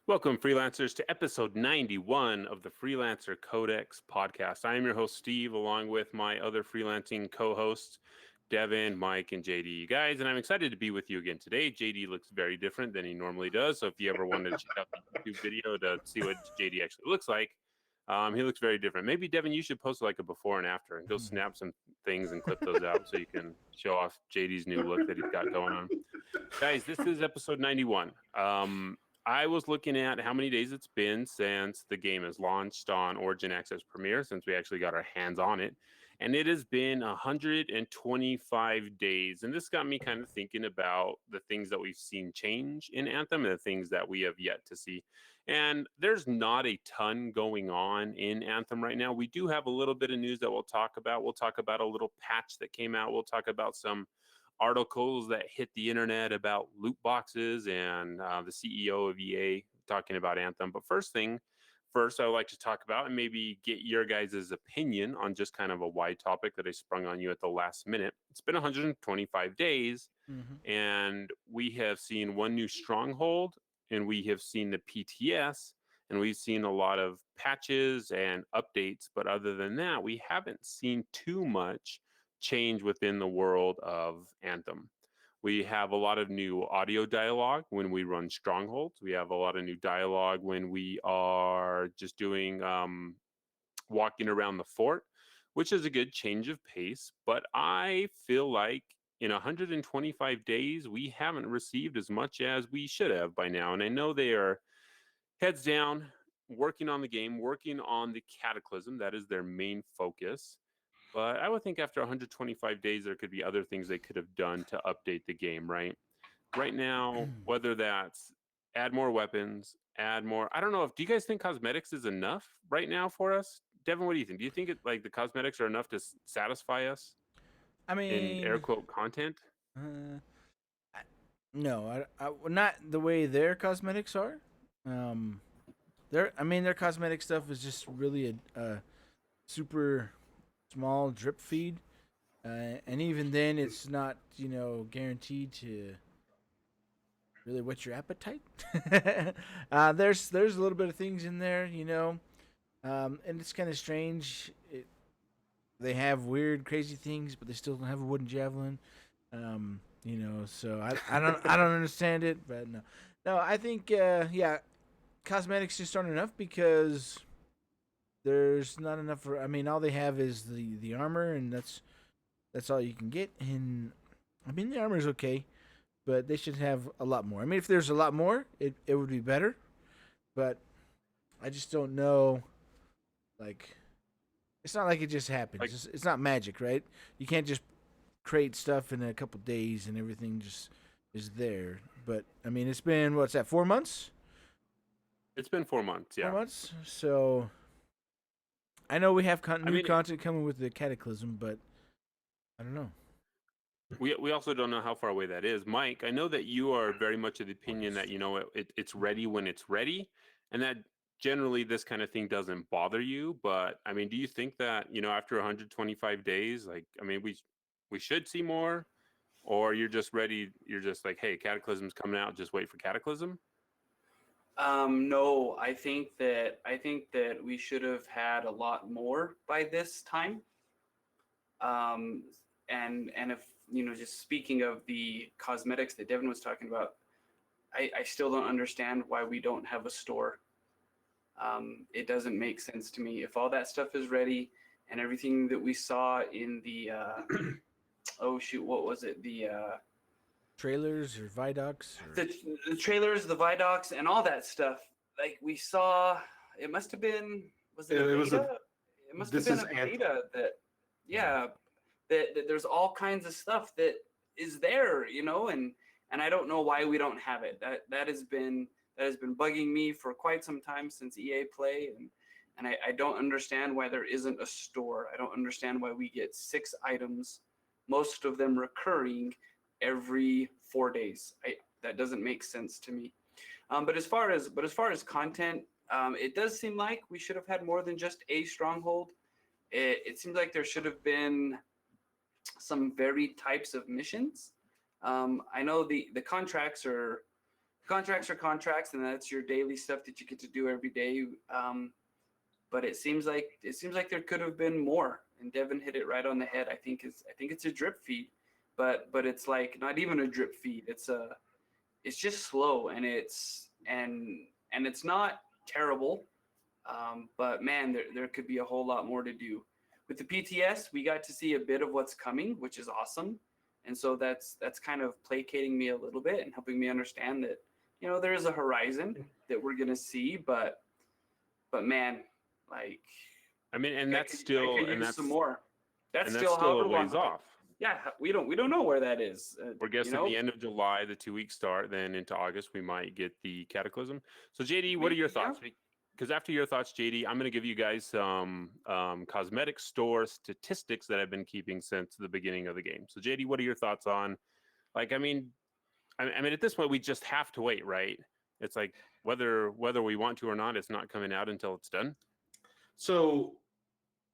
Welcome, freelancers, to episode 91 of the Freelancer Codex podcast. I am your host, Steve, along with my other freelancing co hosts, Devon, Mike, and JD. You guys, and I'm excited to be with you again today. JD looks very different than he normally does. So if you ever wanted to check out the YouTube video to see what JD actually looks like, he looks very different. Maybe, Devon, you should post like a before and after and go snap some things and clip those out so you can show off JD's new look that he's got going on. Guys, this is episode 91. I was looking at how many days it's been since the game has launched on Origin Access Premier, since we actually got our hands on it. And it has been 125 days. And this got me kind of thinking about the things that we've seen change in Anthem and the things that we have yet to see. And there's not a ton going on in Anthem right now. We do have a little bit of news that we'll talk about. We'll talk about a little patch that came out. We'll talk about some articles that hit the internet about loot boxes and the CEO of EA talking about Anthem. But first, I would like to talk about and maybe get your guys' opinion on just kind of a wide topic that I sprung on you at the last minute. It's been 125 days, and we have seen one new stronghold, and we have seen the PTS, and we've seen a lot of patches and updates. But other than that, we haven't seen too much change within the world of Anthem. We have a lot of new audio dialogue when we run strongholds. We have a lot of new dialogue when we are just doing walking around the fort, which is a good change of pace. But I feel like in 125 days, we haven't received as much as we should have by now. And I know they are heads down, working on the game, working on the Cataclysm. That is their main focus. But I would think after 125 days, there could be other things they could have done to update the game, right? Right now, whether that's add more weapons, add more. I don't know. Do you guys think cosmetics is enough right now for us? Devon, what do you think? Do you think the cosmetics are enough to satisfy us I in air mean, quote content? uh, no, not the way their cosmetics are. Their cosmetic stuff is just really a super small drip feed, and even then, it's not guaranteed to really whet your appetite. There's a little bit of things in there, and it's kind of strange. They have weird, crazy things, but they still don't have a wooden javelin. So I don't understand it, but no, I think yeah, cosmetics just aren't enough because there's not enough for. I mean, all they have is the armor, and that's all you can get. And I mean, the armor is okay, but they should have a lot more. I mean, if there's a lot more, it would be better. But I just don't know. Like, it's not like it just happens. Like, It's not magic, right? You can't just create stuff in a couple days and everything just is there. But I mean, it's been what's that? 4 months? it's been 4 months, Four yeah. months. So I know we have I new mean, content coming with the Cataclysm, but I don't know. we also don't know how far away that is. Mike, I know that you are very much of the opinion that it's ready when it's ready, and that generally this kind of thing doesn't bother you. But I mean, do you think that after 125 days, like I mean, we should see more, or you're just ready? You're just like, hey, Cataclysm's coming out, just wait for Cataclysm. No, I think that we should have had a lot more by this time. Um, and if just speaking of the cosmetics that Devin was talking about, I still don't understand why we don't have a store. It doesn't make sense to me. If all that stuff is ready and everything that we saw in the oh shoot, what was it? Trailers or Vidocs or The trailers, the Vidocs, and all that stuff. Like we saw, it must have been. Was it a It was a. beta? It must have This been is a Anthem. beta that, yeah, that there's all kinds of stuff that is there, and I don't know why we don't have it. That has been bugging me for quite some time since EA Play, and I don't understand why there isn't a store. I don't understand why we get 6 items, most of them recurring, every 4 days. That doesn't make sense to me. But as far as content, it does seem like we should have had more than just a stronghold. It seems like there should have been some varied types of missions. I know the contracts are contracts are contracts, and that's your daily stuff that you get to do every day. But it seems like there could have been more, and Devon hit it right on the head. I think it's a drip feed, but it's like not even a drip feed. It's just slow, and it's not terrible. But man, there could be a whole lot more to do. With the PTS, we got to see a bit of what's coming, which is awesome. And so that's kind of placating me a little bit and helping me understand that, there is a horizon that we're going to see, but man, like, I mean, and that's some more. That's still however a ways long. off. Yeah, we don't know where that is. We're guessing the end of July, the 2-week start, then into August we might get the Cataclysm. So JD, what are your thoughts? Because after your thoughts, JD, I'm going to give you guys some cosmetic store statistics that I've been keeping since the beginning of the game. So JD, what are your thoughts on, like, I mean, at this point we just have to wait, right? It's like whether we want to or not, it's not coming out until it's done. So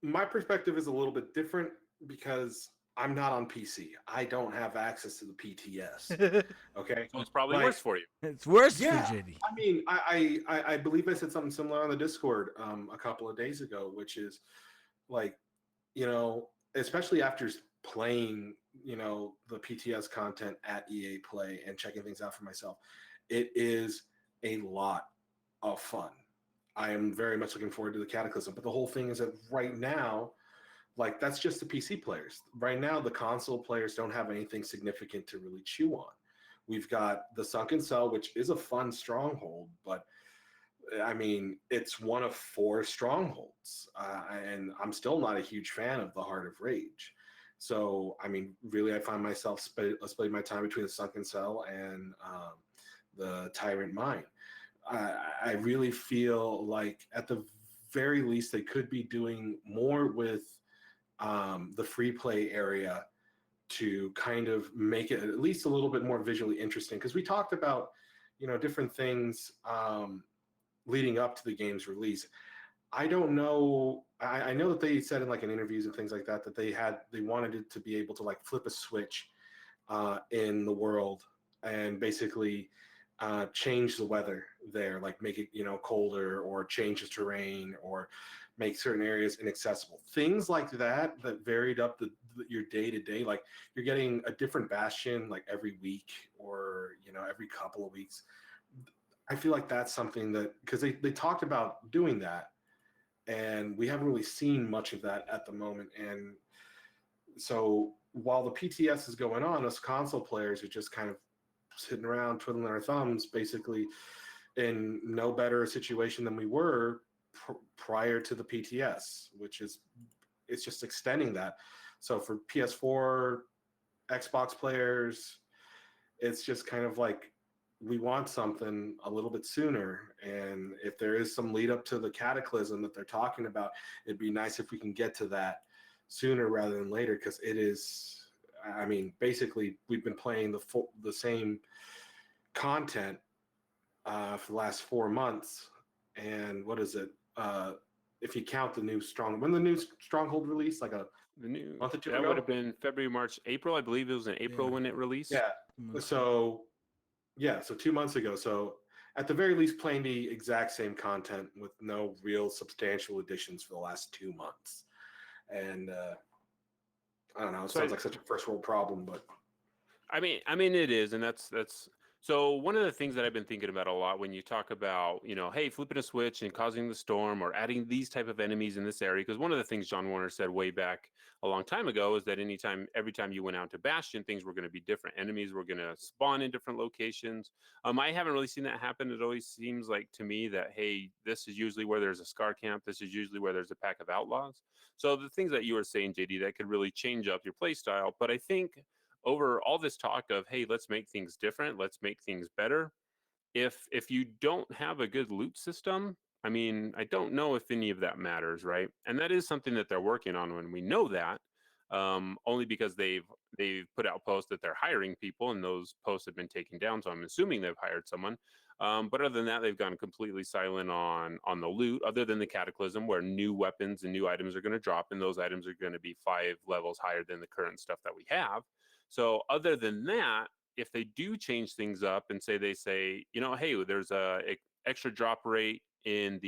my perspective is a little bit different because I'm not on PC. I don't have access to the PTS. Okay, so it's probably worse for you. It's worse for JD. I mean, I believe I said something similar on the Discord a couple of days ago, which is like, especially after playing, the PTS content at EA Play and checking things out for myself, it is a lot of fun. I am very much looking forward to the Cataclysm, but the whole thing is that right now, like, that's just the PC players. Right now, the console players don't have anything significant to really chew on. We've got the Sunken Cell, which is a fun stronghold, but I mean, it's one of 4 strongholds, and I'm still not a huge fan of the Heart of Rage. So, I mean, really, I find myself splitting my time between the Sunken Cell and the Tyrant Mine. I really feel like at the very least they could be doing more with the free play area to kind of make it at least a little bit more visually interesting, because we talked about different things leading up to the game's release. I don't know. I know that they said in like in interviews and things like that they wanted it to be able to like flip a switch in the world and basically change the weather there, like make it colder, or change the terrain, or make certain areas inaccessible. Things like that varied up your day to day. Like you're getting a different bastion like every week, or every couple of weeks. I feel like that's something that, because they talked about doing that, and we haven't really seen much of that at the moment. And so while the PTS is going on, us console players are just kind of sitting around twiddling our thumbs, basically in no better situation than we were prior to the PTS, which is, it's just extending that. So for PS4, Xbox players, it's just kind of like, we want something a little bit sooner. And if there is some lead up to the Cataclysm that they're talking about, it'd be nice if we can get to that sooner rather than later, because it is, I mean, basically we've been playing the same content for the last 4 months. And what is it? If you count the new when the new Stronghold released, like the new month or two that ago? would have been February, March, April. I believe it was in April when it released. Yeah. So 2 months ago. So at the very least, playing the exact same content with no real substantial additions for the last 2 months. And I don't know. It sounds like such a first world problem, but I mean, it is, and that's. So one of the things that I've been thinking about a lot when you talk about, hey, flipping a switch and causing the storm, or adding these type of enemies in this area, because one of the things John Warner said way back a long time ago is that every time you went out to Bastion, things were going to be different. Enemies were going to spawn in different locations. I haven't really seen that happen. It always seems like to me that, hey, this is usually where there's a Scar camp. This is usually where there's a pack of outlaws. So the things that you were saying, JD, that could really change up your play style. But I think over all this talk of, hey, let's make things different, let's make things better, if you don't have a good loot system, I mean, I don't know if any of that matters, right? And that is something that they're working on, when we know that, only because they've put out posts that they're hiring people, and those posts have been taken down, so I'm assuming they've hired someone. But other than that, they've gone completely silent on the loot, other than the Cataclysm, where new weapons and new items are going to drop, and those items are going to be 5 levels higher than the current stuff that we have. So other than that, if they do change things up and they say, hey, there's a extra drop rate in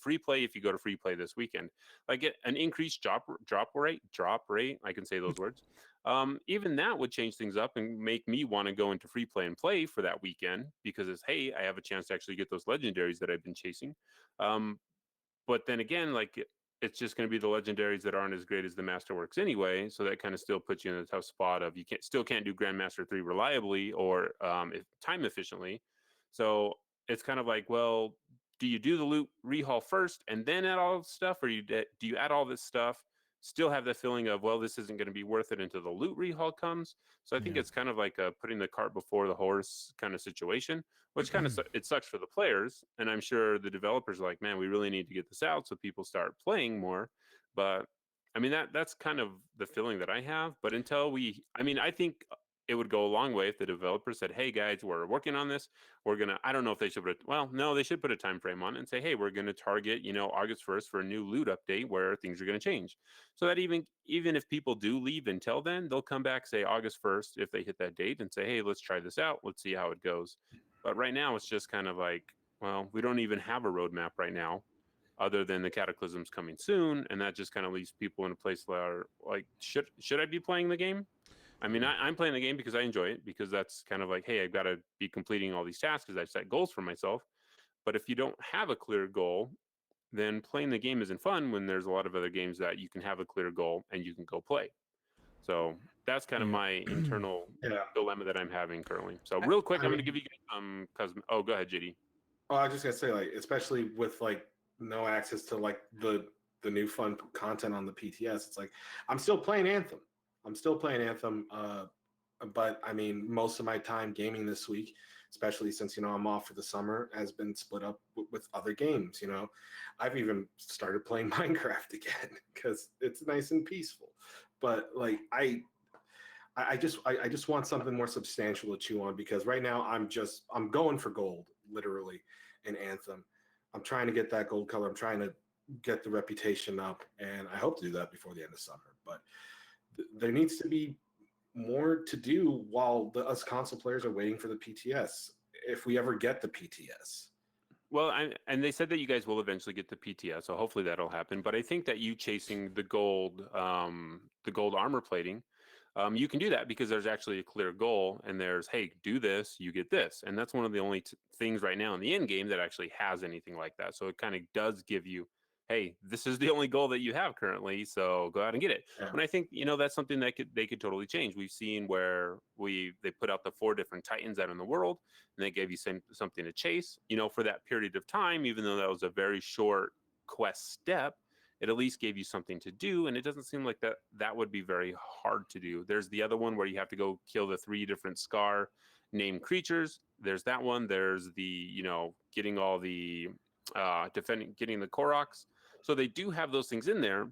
free play if you go to free play this weekend, like an increased drop rate. I can say those words. Even that would change things up and make me want to go into free play and play for that weekend, because it's, hey, I have a chance to actually get those legendaries that I've been chasing. But then again, like it's just going to be the legendaries that aren't as great as the Masterworks anyway. So that kind of still puts you in a tough spot of you still can't do Grandmaster 3 reliably or time efficiently. So it's kind of like, well, do you do the loot rehaul first and then add all this stuff, or do you add all this stuff, still have the feeling of, well, this isn't going to be worth it until the loot rehaul comes? So I think it's kind of like a putting the cart before the horse kind of situation, which kind of it sucks for the players. And I'm sure the developers are like, man, we really need to get this out so people start playing more. But I mean, that's kind of the feeling that I have. But until I think it would go a long way if the developer said, hey guys, we're working on this. I don't know if they should they should put a time frame on it and say, hey, we're going to target, August 1st for a new loot update where things are going to change. So that even if people do leave until then, they'll come back, say August 1st, if they hit that date, and say, hey, let's try this out. Let's see how it goes. But right now it's just kind of like, well, we don't even have a roadmap right now other than the Cataclysms coming soon. And that just kind of leaves people in a place where like, should I be playing the game? I mean, I'm playing the game because I enjoy it, because that's kind of like, hey, I've got to be completing all these tasks because I've set goals for myself. But if you don't have a clear goal, then playing the game isn't fun when there's a lot of other games that you can have a clear goal and you can go play. So that's kind of my internal dilemma that I'm having currently. So real quick, I'm going to give you guys go ahead, JD. Oh, I was just going to say, like, especially with like no access to like the new fun content on the PTS, it's like I'm still playing Anthem. But I mean, most of my time gaming this week, especially since I'm off for the summer, has been split up with other games. I've even started playing Minecraft again because it's nice and peaceful. But like I just want something more substantial to chew on, because right now I'm going for gold, literally, in Anthem. I'm trying to get that gold color. I'm trying to get the reputation up, and I hope to do that before the end of summer. But there needs to be more to do while us console players are waiting for the PTS, if we ever get the PTS. Well, and they said that you guys will eventually get the PTS, so hopefully that'll happen. But I think that you chasing the gold armor plating, you can do that because there's actually a clear goal, and there's, hey, do this, you get this, and that's one of the only things right now in the end game that actually has anything like that. So it kind of does give you, hey, this is the only goal that you have currently, so go out and get it. Yeah. And I think that's something that they could totally change. We've seen where they put out the 4 different Titans out in the world, and they gave you something to chase. For that period of time, even though that was a very short quest step, it at least gave you something to do, and it doesn't seem like that would be very hard to do. There's the other one where you have to go kill the 3 different Scar named creatures. There's that one. There's the getting all the getting the Koroks. So they do have those things in there,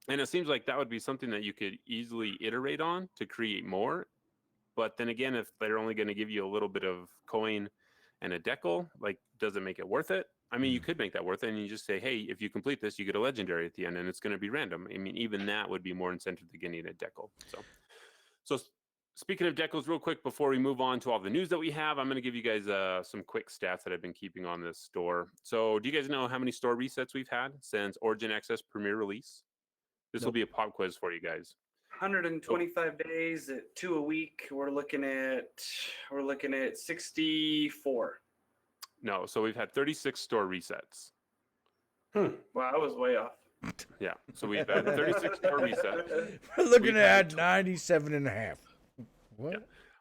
and it seems like that would be something that you could easily iterate on to create more. But then again, if they're only going to give you a little bit of coin and a decal, like, does it make it worth it? I mean, you could make that worth it, and you just say, hey, if you complete this, you get a legendary at the end, and it's going to be random. I mean, even that would be more incentive than getting a decal. So speaking of decals, real quick before we move on to all the news that we have, I'm going to give you guys some quick stats that I've been keeping on this store. So do you guys know how many store resets we've had since Origin Access Premier release? This will be a pop quiz for you guys. 125 days at 2 a week. We're looking at 64. No, so we've had 36 store resets. Wow, I was way off. Yeah, so we've had 36 store resets. We're looking at 97 and a half. What? Yeah.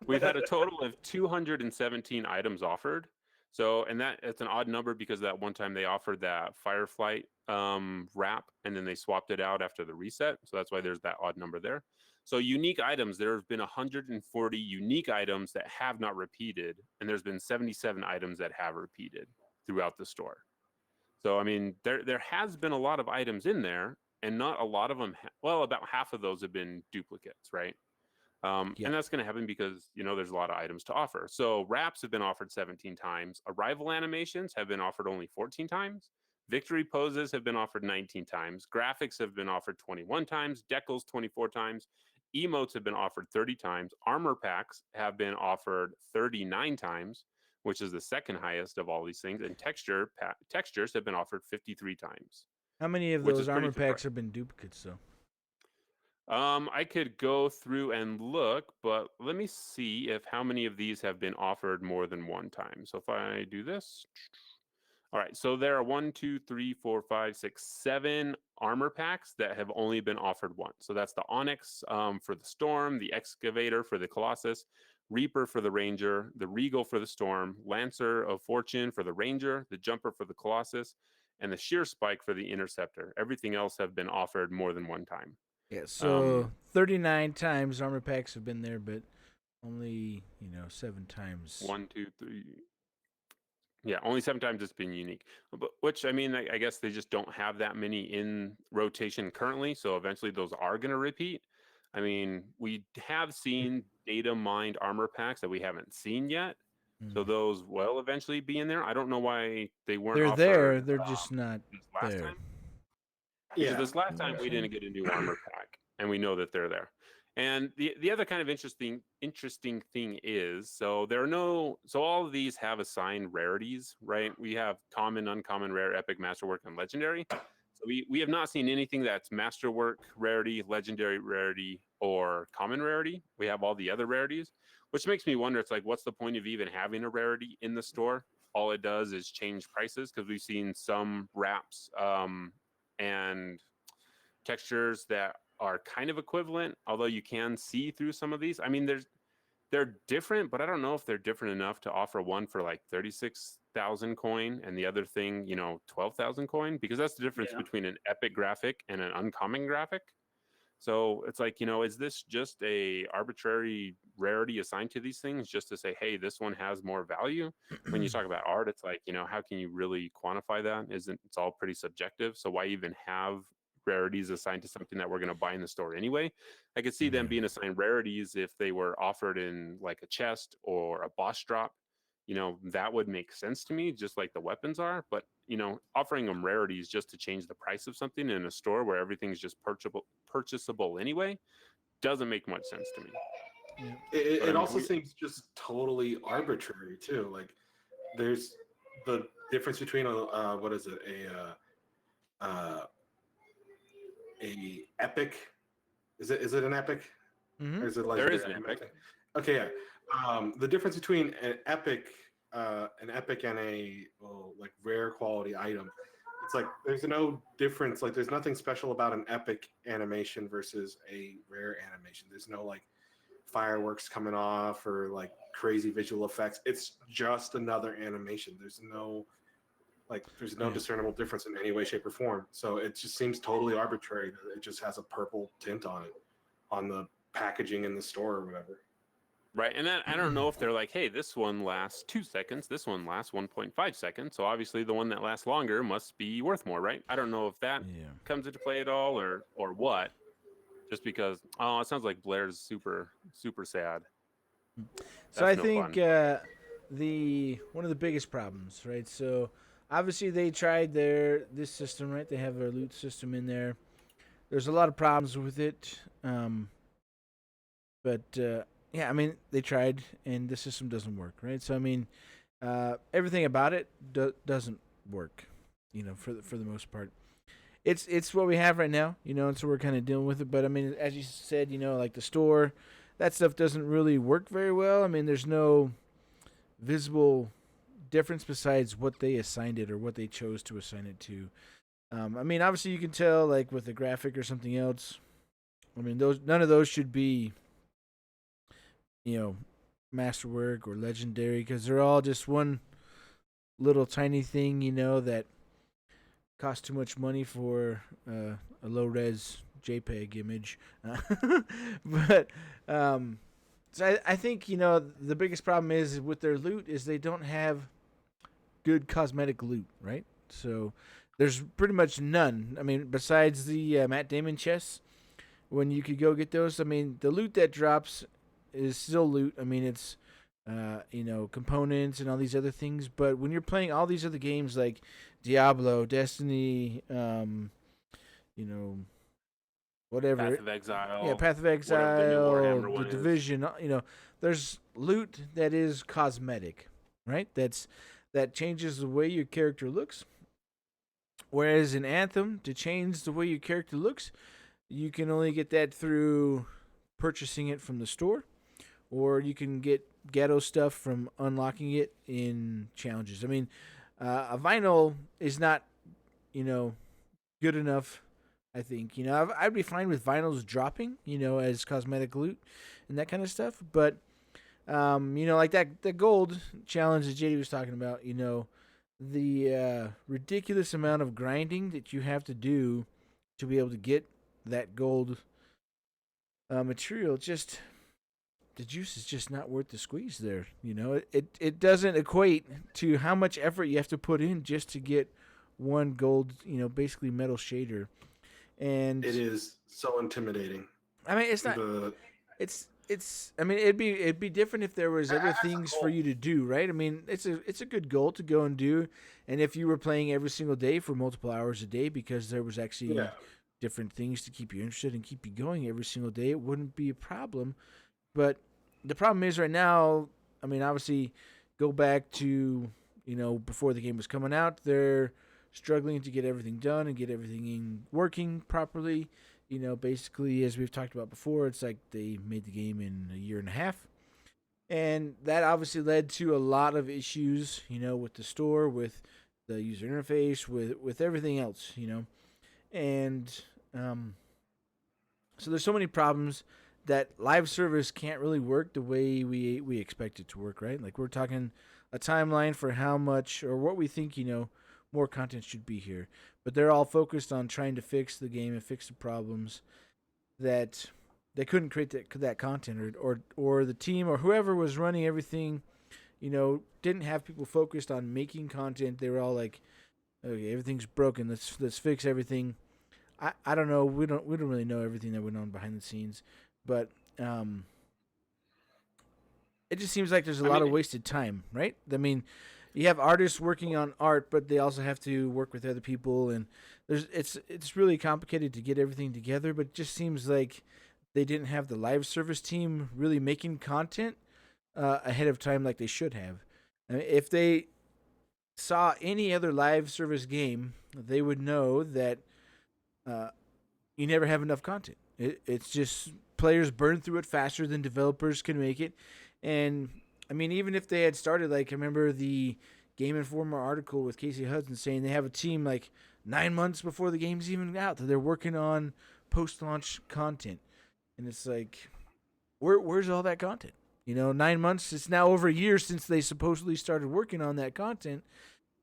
We've had a total of 217 items offered. So, and it's an odd number because that one time they offered that Fireflight wrap, and then they swapped it out after the reset. So that's why there's that odd number there. So unique items, there have been 140 unique items that have not repeated, and there's been 77 items that have repeated throughout the store. So, I mean, there has been a lot of items in there, and not a lot of them, about half of those have been duplicates, right? And that's going to happen because, there's a lot of items to offer. So wraps have been offered 17 times. Arrival animations have been offered only 14 times. Victory poses have been offered 19 times. Graphics have been offered 21 times. Decals 24 times. Emotes have been offered 30 times. Armor packs have been offered 39 times, which is the second highest of all these things. And textures have been offered 53 times, How many of which those is pretty armor packs have been duplicates, though? I could go through and look, but let me see if how many of these have been offered more than one time. So if I do this, all right. So there are 1, 2, 3, 4, 5, 6, 7 armor packs that have only been offered once. So that's the Onyx for the Storm, the Excavator for the Colossus, Reaper for the Ranger, the Regal for the Storm, Lancer of Fortune for the Ranger, the Jumper for the Colossus, and the Sheer Spike for the Interceptor. Everything else have been offered more than one time. Yeah, so 39 times armor packs have been there, but only 7 times. 1, 2, 3. Yeah, only 7 times it's been unique. But which I mean, I guess they just don't have that many in rotation currently. So eventually those are going to repeat. I mean, we have seen data mined armor packs that we haven't seen yet. So those will eventually be in there. I don't know why they weren't. They're offered, there. They're just not this last there. time. Because Yeah. this last time we didn't get a new armor pack, and we know that they're there. And the other kind of interesting thing is, so all of these have assigned rarities, right? We have common, uncommon, rare, epic, masterwork, and legendary. So we have not seen anything that's masterwork rarity, legendary rarity, or common rarity. We have all the other rarities, which makes me wonder. It's like, what's the point of even having a rarity in the store? All it does is change prices, because we've seen some wraps and textures that are kind of equivalent, although you can see through some of these. I mean, they're different, but I don't know if they're different enough to offer one for like 36,000 coin and the other thing, 12,000 coin, because that's the difference between an epic graphic and an uncommon graphic. So it's like, is this just a arbitrary rarity assigned to these things just to say, hey, this one has more value? When you talk about art, it's like, how can you really quantify that? It's all pretty subjective. So why even have rarities assigned to something that we're going to buy in the store anyway? I could see them being assigned rarities if they were offered in like a chest or a boss drop. That would make sense to me, just like the weapons are. But offering them rarities just to change the price of something in a store where everything's just purchasable anyway doesn't make much sense to me. Yeah. It also seems just totally arbitrary too. Like, there's the difference between what is it, a epic? Is it an epic? Mhm. Or is it like There is an epic. Okay, yeah. The difference between an epic and a like rare quality item, it's like there's no difference. Like, there's nothing special about an epic animation versus a rare animation. There's no like fireworks coming off or like crazy visual effects. It's just another animation. There's no discernible difference in any way, shape, or form. So it just seems totally arbitrary that it just has a purple tint on it, on the packaging in the store or whatever. Right. And then I don't know if they're like, hey, this one lasts 2 seconds, this one lasts 1.5 seconds. So obviously the one that lasts longer must be worth more, right? I don't know if that comes into play at all or what. Just because, it sounds like Blair's super, super sad. So I think one of the biggest problems, right? So obviously they tried this system, right? They have their loot system in there. There's a lot of problems with it, but yeah, I mean they tried, and the system doesn't work, right? So I mean, everything about it doesn't work, for the most part. It's what we have right now, and so we're kind of dealing with it. But I mean, as you said, like the store, that stuff doesn't really work very well. I mean, there's no visible difference besides what they assigned it or what they chose to assign it to. I mean, obviously you can tell like with a graphic or something else. I mean, none of those should be, masterwork or legendary, because they're all just one little tiny thing, that cost too much money for a low res JPEG image. But so I think the biggest problem is with their loot is they don't have good cosmetic loot, right? So there's pretty much none. I mean, besides the Matt Damon chests, when you could go get those, I mean, the loot that drops is still loot. I mean, it's components and all these other things. But when you're playing all these other games like Diablo, Destiny, whatever. Path of Exile. Yeah, Path of whatever the new Exile, Warhammer the one is. Division. There's loot that is cosmetic, right? That changes the way your character looks. Whereas in Anthem, to change the way your character looks, you can only get that through purchasing it from the store, or you can get ghetto stuff from unlocking it in challenges. I mean, a vinyl is not, good enough. I think I'd be fine with vinyls dropping, as cosmetic loot and that kind of stuff. But like that gold challenge that JD was talking about, the ridiculous amount of grinding that you have to do to be able to get that gold material, just the juice is just not worth the squeeze there. It doesn't equate to how much effort you have to put in just to get one gold, basically metal shader. And it is so intimidating. I mean, it's not. It's. I mean, it'd be different if there was other things for you to do, right? I mean, it's a good goal to go and do, and if you were playing every single day for multiple hours a day, because there was actually different things to keep you interested and keep you going every single day, it wouldn't be a problem. But the problem is right now. I mean, obviously, go back to before the game was coming out, they're struggling to get everything done and get everything working properly. Basically, as we've talked about before, it's like they made the game in a year and a half. And that obviously led to a lot of issues, with the store, with the user interface, with everything else, And so there's so many problems that live service can't really work the way we expect it to work, right? Like we're talking a timeline for how much or what we think, more content should be here. But they're all focused on trying to fix the game and fix the problems that they couldn't create that content, or the team or whoever was running everything, didn't have people focused on making content. They were all like, okay, everything's broken. Let's fix everything. I don't know. We don't really know everything that went on behind the scenes, but it just seems like there's a lot of wasted time, right? I mean, you have artists working on art, but they also have to work with other people, and it's really complicated to get everything together. But it just seems like they didn't have the live service team really making content ahead of time like they should have. I mean, if they saw any other live service game, they would know that you never have enough content. It's just players burn through it faster than developers can make it, and I mean, even if they had started, like, I remember the Game Informer article with Casey Hudson saying they have a team like 9 months before the game's even out that they're working on post-launch content. And it's like, where's all that content? 9 months, it's now over a year since they supposedly started working on that content.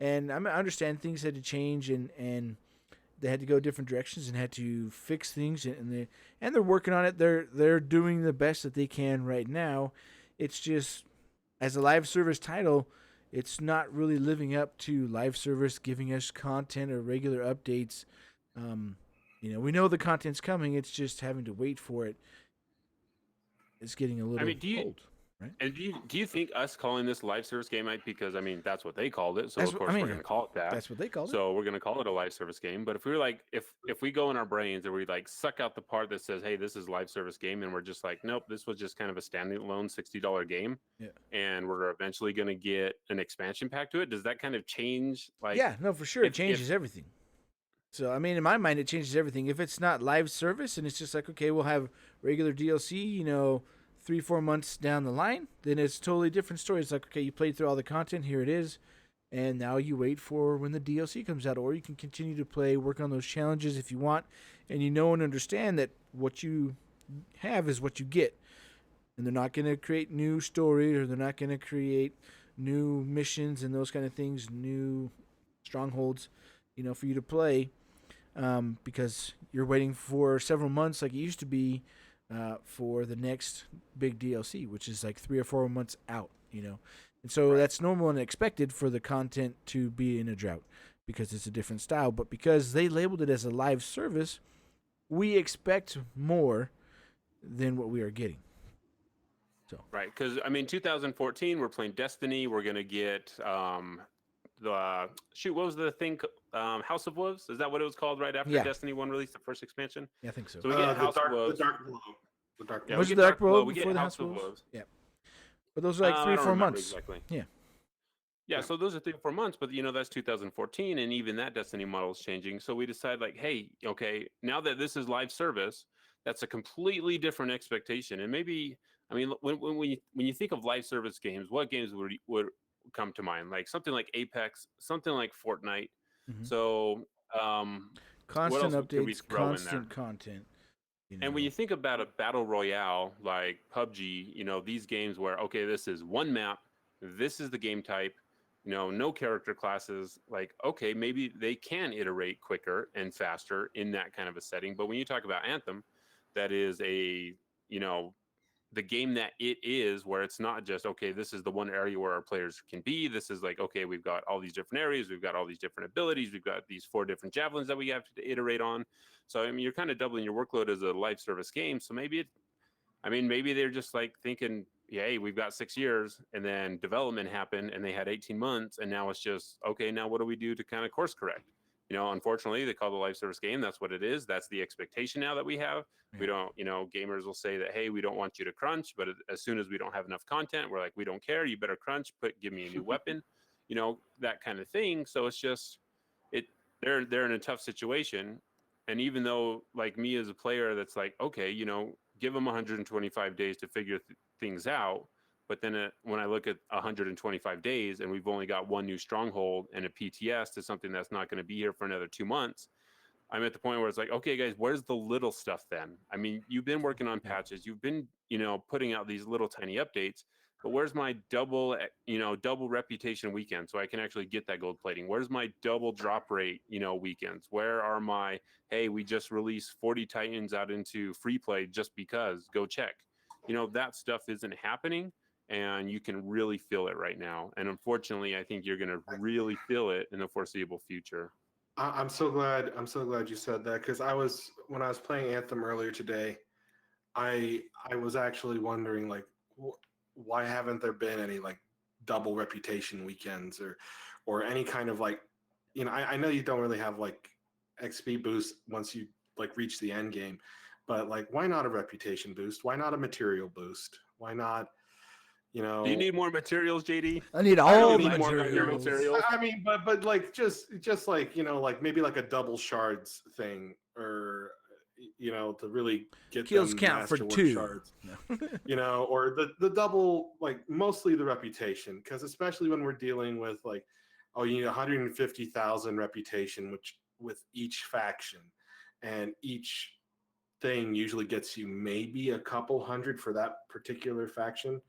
And I understand things had to change and they had to go different directions and had to fix things. And they're working on it. They're doing the best that they can right now. It's just, as a live service title, it's not really living up to live service giving us content or regular updates. We know the content's coming. It's just having to wait for it. It's getting a little old, right? And do you think us calling this live service game, because that's what they called it, so of course we're going to call it that. That's what they called it. So we're going to call it a live service game. But if we were like, if we go in our brains and we like suck out the part that says, hey, this is live service game, and we're just like, nope, this was just kind of a standalone $60 game, and we're eventually going to get an expansion pack to it, does that kind of change? Like, yeah, no, for sure, it changes everything. So I mean, in my mind, it changes everything. If it's not live service and it's just like, okay, we'll have regular DLC, 3-4 months down the line, then it's a totally different story. It's like, okay, you played through all the content, here it is, and now you wait for when the DLC comes out, or you can continue to play, work on those challenges if you want, and and understand that what you have is what you get, and they're not going to create new story, or they're not going to create new missions and those kind of things, new strongholds, for you to play, because you're waiting for several months like it used to be for the next big DLC, which is like 3 or 4 months out, And so that's normal and expected for the content to be in a drought because it's a different style. But because they labeled it as a live service, we expect more than what we are getting. So right, because 2014, we're playing Destiny. We're gonna get what was the thing House of Wolves. Is that what it was called right after Yeah. Destiny 1 released, the first expansion? Yeah, I think so. So we get House of the Wolves. Dark Blow. The Dark Yeah, Blow. Was we it get Dark Blow we get before the House House of Wolves? Wolves. Yeah. But those are like I 3 or don't 4 remember months. exactly. Yeah. Yeah, so those are 3 or 4 months, but that's 2014, and even that Destiny model is changing. So we decide, like, hey, okay, now that this is live service, that's a completely different expectation. And maybe, I mean, when you think of live service games, what games would come to mind? Like something like Apex, something like Fortnite. Mhm. So what Constant else could we updates, throw in there? constant content. And when you think about a battle royale like PUBG, these games where, okay, this is one map, this is the game type, no character classes, like, okay, maybe they can iterate quicker and faster in that kind of a setting. But when you talk about Anthem, that is the game that it is, where it's not just, okay, this is the one area where our players can be. This is like, okay, we've got all these different areas, we've got all these different abilities, we've got these 4 different javelins that we have to iterate on. So I mean, you're kind of doubling your workload as a live service game. So maybe they're just like thinking, yeah, hey, we've got 6 years, and then development happened and they had 18 months, and now it's just, okay, now what do we do to kind of course correct? Unfortunately, they call the live service game. That's what it is. That's the expectation now that we have. Yeah. We don't, gamers will say that, hey, we don't want you to crunch, but as soon as we don't have enough content, we're like, we don't care. You better crunch. Give me a new weapon, that kind of thing. So it's just, they're in a tough situation. And even though, like, me as a player, that's like, okay, give them 125 days to figure things out. But then when I look at 125 days and we've only got 1 new stronghold and a PTS to something that's not going to be here for another 2 months, I'm at the point where it's like, okay, guys, where's the little stuff then? I mean, you've been working on patches, you've been, putting out these little tiny updates, but where's my double reputation weekend so I can actually get that gold plating? Where's my double drop rate, weekends? Where are my, hey, we just released 40 Titans out into free play just because, go check. That stuff isn't happening. And you can really feel it right now. And unfortunately, I think you're going to really feel it in the foreseeable future. I'm so glad you said that, because when I was playing Anthem earlier today, I was actually wondering, like, why haven't there been any like double reputation weekends or any kind of, like, I know you don't really have like XP boost once you like reach the end game, but like, why not a reputation boost? Why not a material boost? Why not? Do you need more materials, JD? I need all the need more materials. materials. I mean, but like just like, like maybe like a double shards thing, or to really get Kills them count for masterwork 2. shards, No. or the double, like mostly the reputation, because especially when we're dealing with like, oh, you need 150,000 reputation, which with each faction, and each thing usually gets you maybe a couple hundred for that particular faction.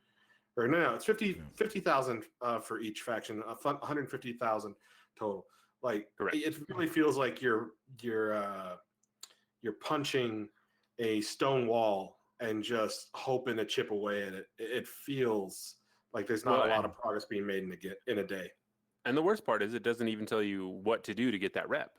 Or no, it's 50,000 for each faction, 150,000 total. Like, correct. It really feels like you're punching a stone wall and just hoping to chip away at it. It feels like there's not a lot of progress being made in a day. And the worst part is, it doesn't even tell you what to do to get that rep.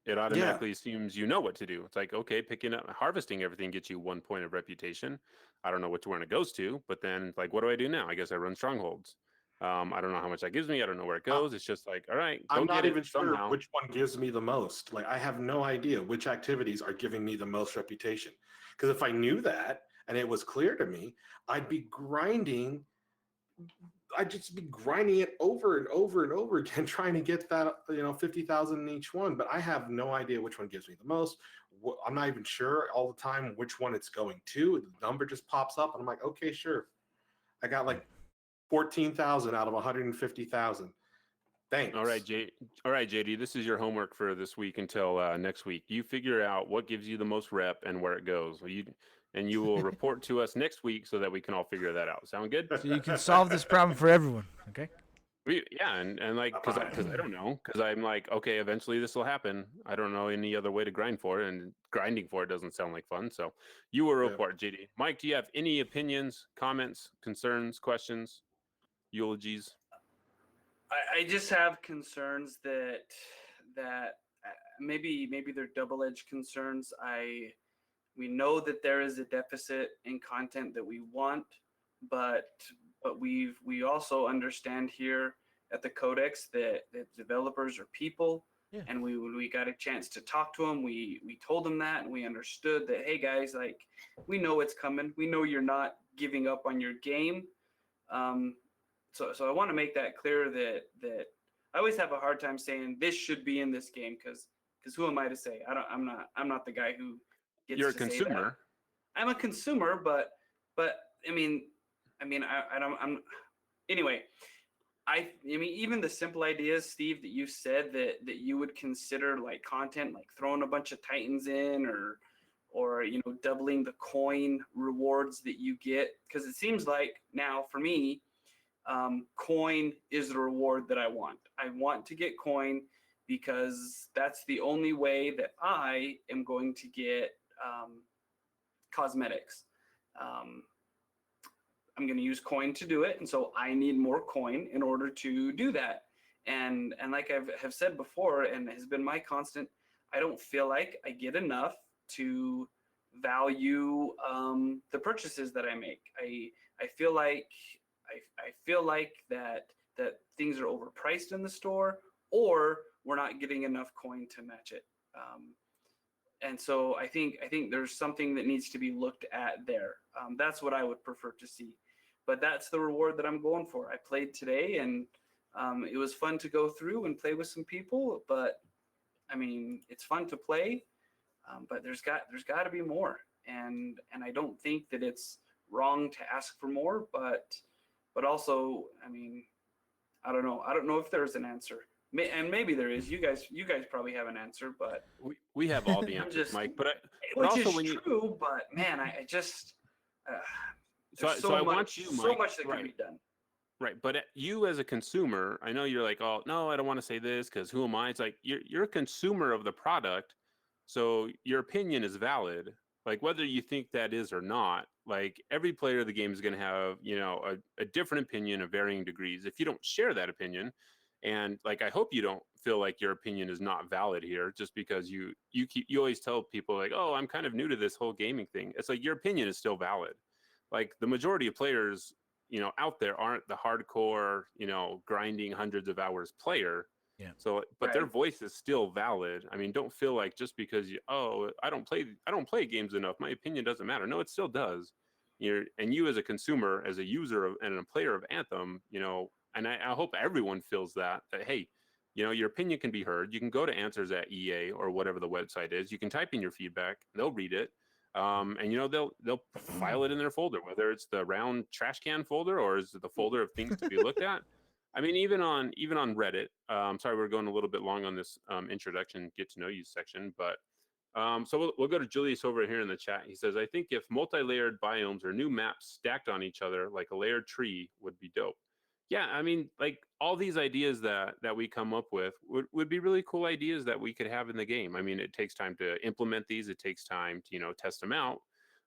It automatically assumes you know what to do. It's like, okay, harvesting everything gets you 1 point of reputation. I don't know which one it goes to, but then, like, what do I do now? I guess I run strongholds. I don't know how much that gives me. I don't know where it goes. It's just like, all right, I'm not even sure somehow. which one gives me the most. Like, I have no idea which activities are giving me the most reputation. Because if I knew that and it was clear to me, I'd just be grinding it over and over and over again, trying to get that 50,000 in each one. But I have no idea which one gives me the most. I'm not even sure all the time which one it's going to. The number just pops up, and I'm like, okay, sure. I got like 14,000 out of 150,000. Thanks. All right, JD. This is your homework for this week until next week. You figure out what gives you the most rep and where it goes. You will report to us next week so that we can all figure that out. Sound good? So you can solve this problem for everyone. Okay. And like, because I don't know, because I'm like, okay, eventually this will happen. I don't know any other way to grind for it, and grinding for it doesn't sound like fun. So you will report, JD. Mike, do you have any opinions, comments, concerns, questions, eulogies? I just have concerns that maybe they're double-edged concerns. We know that there is a deficit in content that we want, but we also understand here at the Codex that developers are people. Yeah. And when we got a chance to talk to them, we told them that, and we understood that, hey guys, like, we know it's coming. We know you're not giving up on your game. So I want to make that clear that I always have a hard time saying this should be in this game, because who am I to say? I'm not the guy who gets You're a to say that. consumer. I'm a consumer, but I mean anyway. I mean, even the simple ideas, Steve, that you said that you would consider like content, like throwing a bunch of Titans in, or doubling the coin rewards that you get, because it seems like now for me, coin is the reward that I want. I want to get coin because that's the only way that I am going to get cosmetics. I'm going to use coin to do it, and so I need more coin in order to do that. And like I have said before, and has been my constant, I don't feel like I get enough to value the purchases that I make. I feel like that things are overpriced in the store, or we're not getting enough coin to match it. And so I think there's something that needs to be looked at there. That's what I would prefer to see. But that's the reward that I'm going for. I played today, and it was fun to go through and play with some people. But I mean, it's fun to play, but there's got to be more. And I don't think that it's wrong to ask for more. But also, I mean, I don't know. I don't know if there's an answer. And maybe there is. You guys probably have an answer, but We have all the answers, Mike. But which also is when true. But man, I just there's so I want you, so Mike, much that right. can be done. Right, but you as a consumer, I know you're like, oh no, I don't want to say this because who am I? It's like you're a consumer of the product, so your opinion is valid. Like whether you think that is or not, like every player of the game is going to have a different opinion of varying degrees. If you don't share that opinion, and like I hope you don't feel like your opinion is not valid here, just because you always tell people like, oh, I'm kind of new to this whole gaming thing. It's like your opinion is still valid. Like the majority of players out there aren't the hardcore, grinding hundreds of hours player. Yeah. So, but Right. their voice is still valid. I mean, don't feel like just because I don't play games enough, my opinion doesn't matter. No, it still does. And you as a consumer, as a user and a player of Anthem, and I hope everyone feels that hey, your opinion can be heard. You can go to answers at EA or whatever the website is. You can type in your feedback. They'll read it. And they'll file it in their folder, whether it's the round trash can folder or is it the folder of things to be looked at. I mean, even on Reddit. Sorry, we're going a little bit long on this introduction, get to know you section, but so we'll go to Julius over here in the chat. He says, I think if multi-layered biomes or new maps stacked on each other like a layered tree would be dope. Yeah, I mean, like all these ideas that we come up with would be really cool ideas that we could have in the game. I mean, it takes time to implement these. It takes time to, test them out.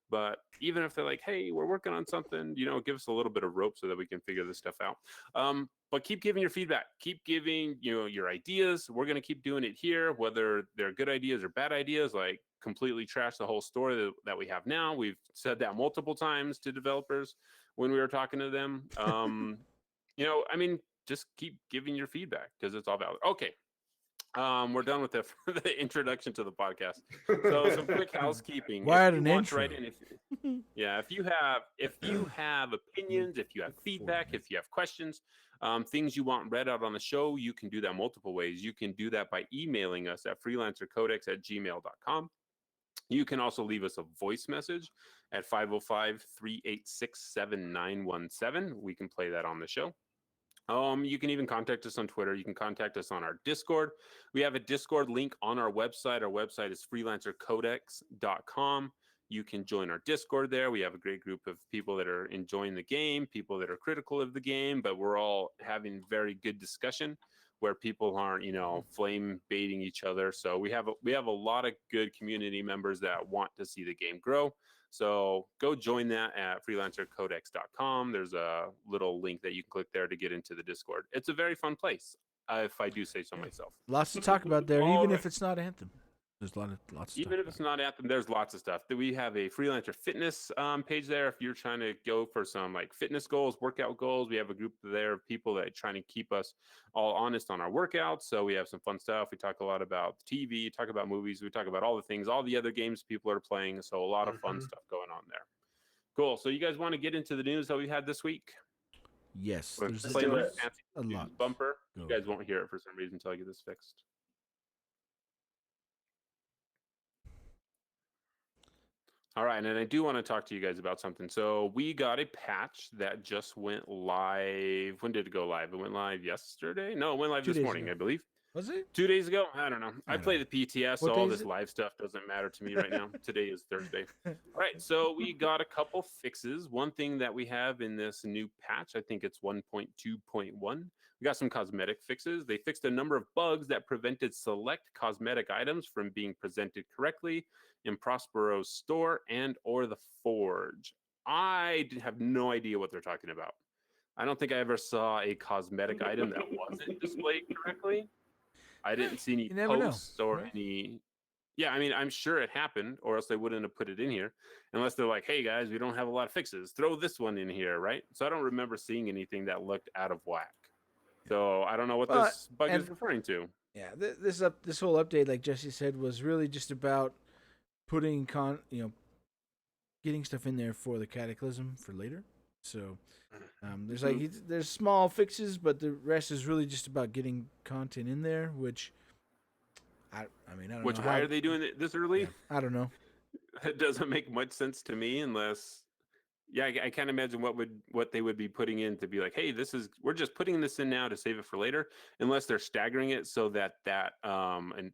But even if they're like, hey, we're working on something, give us a little bit of rope so that we can figure this stuff out. But keep giving your feedback. Keep giving, your ideas. We're going to keep doing it here, whether they're good ideas or bad ideas, like completely trash the whole story that we have now. We've said that multiple times to developers when we were talking to them. I mean, just keep giving your feedback because it's all valid. Okay. We're done with the introduction to the podcast. So some quick housekeeping. Why If an you want intro? to write in, if you have opinions, if you have feedback, if you have questions, things you want read out on the show, you can do that multiple ways. You can do that by emailing us at freelancercodex@gmail.com. You can also leave us a voice message at 505-386-7917. We can play that on the show. You can even contact us on Twitter. You can contact us on our Discord. We have a Discord link on our website. Our website is freelancercodex.com. You can join our Discord there. We have a great group of people that are enjoying the game, people that are critical of the game, but we're all having very good discussion where people aren't, flame baiting each other. So we have a lot of good community members that want to see the game grow. So go join that at freelancercodex.com. There's a little link that you can click there to get into the Discord. It's a very fun place, if I do say so myself. Lots to talk about there, All even right. if it's not Anthem. There's lots of Even stuff if it's not Anthem, there's lots of stuff. We have a Freelancer fitness page there. If you're trying to go for some like fitness goals, workout goals, we have a group there of people that are trying to keep us all honest on our workouts. So we have some fun stuff. We talk a lot about TV, talk about movies, we talk about all the things, all the other games people are playing. So a lot of fun stuff going on there. Cool. So you guys want to get into the news that we had this week? Yes, We're there's playing with a fancy news lot. bumper. Go. You guys won't hear it for some reason until I get this fixed. All right, and I do want to talk to you guys about something. So we got a patch that just went live. When did it go live? It went live yesterday? No, it went live 2 this days morning, ago. I believe. Was it? 2 days ago? I don't know. I don't play know. the PTS, What so day all is this it? live stuff doesn't matter to me right now. Today is Thursday. All right, so we got a couple fixes. One thing that we have in this new patch, I think it's 1.2.1. We got some cosmetic fixes. They fixed a number of bugs that prevented select cosmetic items from being presented correctly in Prospero's store and or the Forge. I have no idea what they're talking about. I don't think I ever saw a cosmetic item that wasn't displayed correctly. I didn't see any You never know, posts or right? any. Yeah, I mean, I'm sure it happened, or else they wouldn't have put it in here, unless they're like, "Hey guys, we don't have a lot of fixes. Throw this one in here," right? So I don't remember seeing anything that looked out of whack. So I don't know what But- this bug is and- referring to. Yeah, this whole update, like Jesse said, was really just about putting getting stuff in there for the Cataclysm for later. So there's there's small fixes, but the rest is really just about getting content in there. Which I don't Which know. why are they doing it this early? Yeah, I don't know. It doesn't make much sense to me unless. Yeah, I can't imagine what they would be putting in to be like, hey, we're just putting this in now to save it for later, unless they're staggering it so that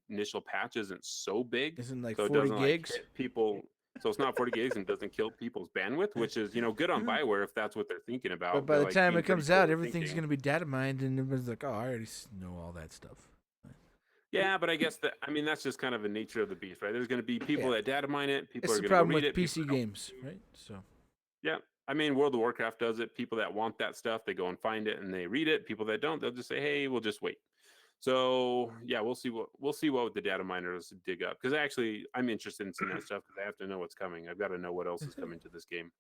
initial patch isn't so big, Isn't like so it 40 doesn't gigs? like hit people. So it's not 40 gigs and doesn't kill people's bandwidth, which is good on BioWare if that's what they're thinking about. But by They're, the like, time being it comes pretty out, forward everything's thinking. gonna be data mined, and everyone's like, "Oh, I already know all that stuff." Yeah, but I guess that's just kind of the nature of the beast, right? There's going to be people that data mine it. People It's are the going to go problem read with it. PC people games, right? So Yeah. I mean, World of Warcraft does it. People that want that stuff, they go and find it and they read it. People that don't, they'll just say, "Hey, we'll just wait." So yeah, we'll see what the data miners dig up, because I'm interested in seeing that stuff because I have to know what's coming. I've got to know what else is coming to this game.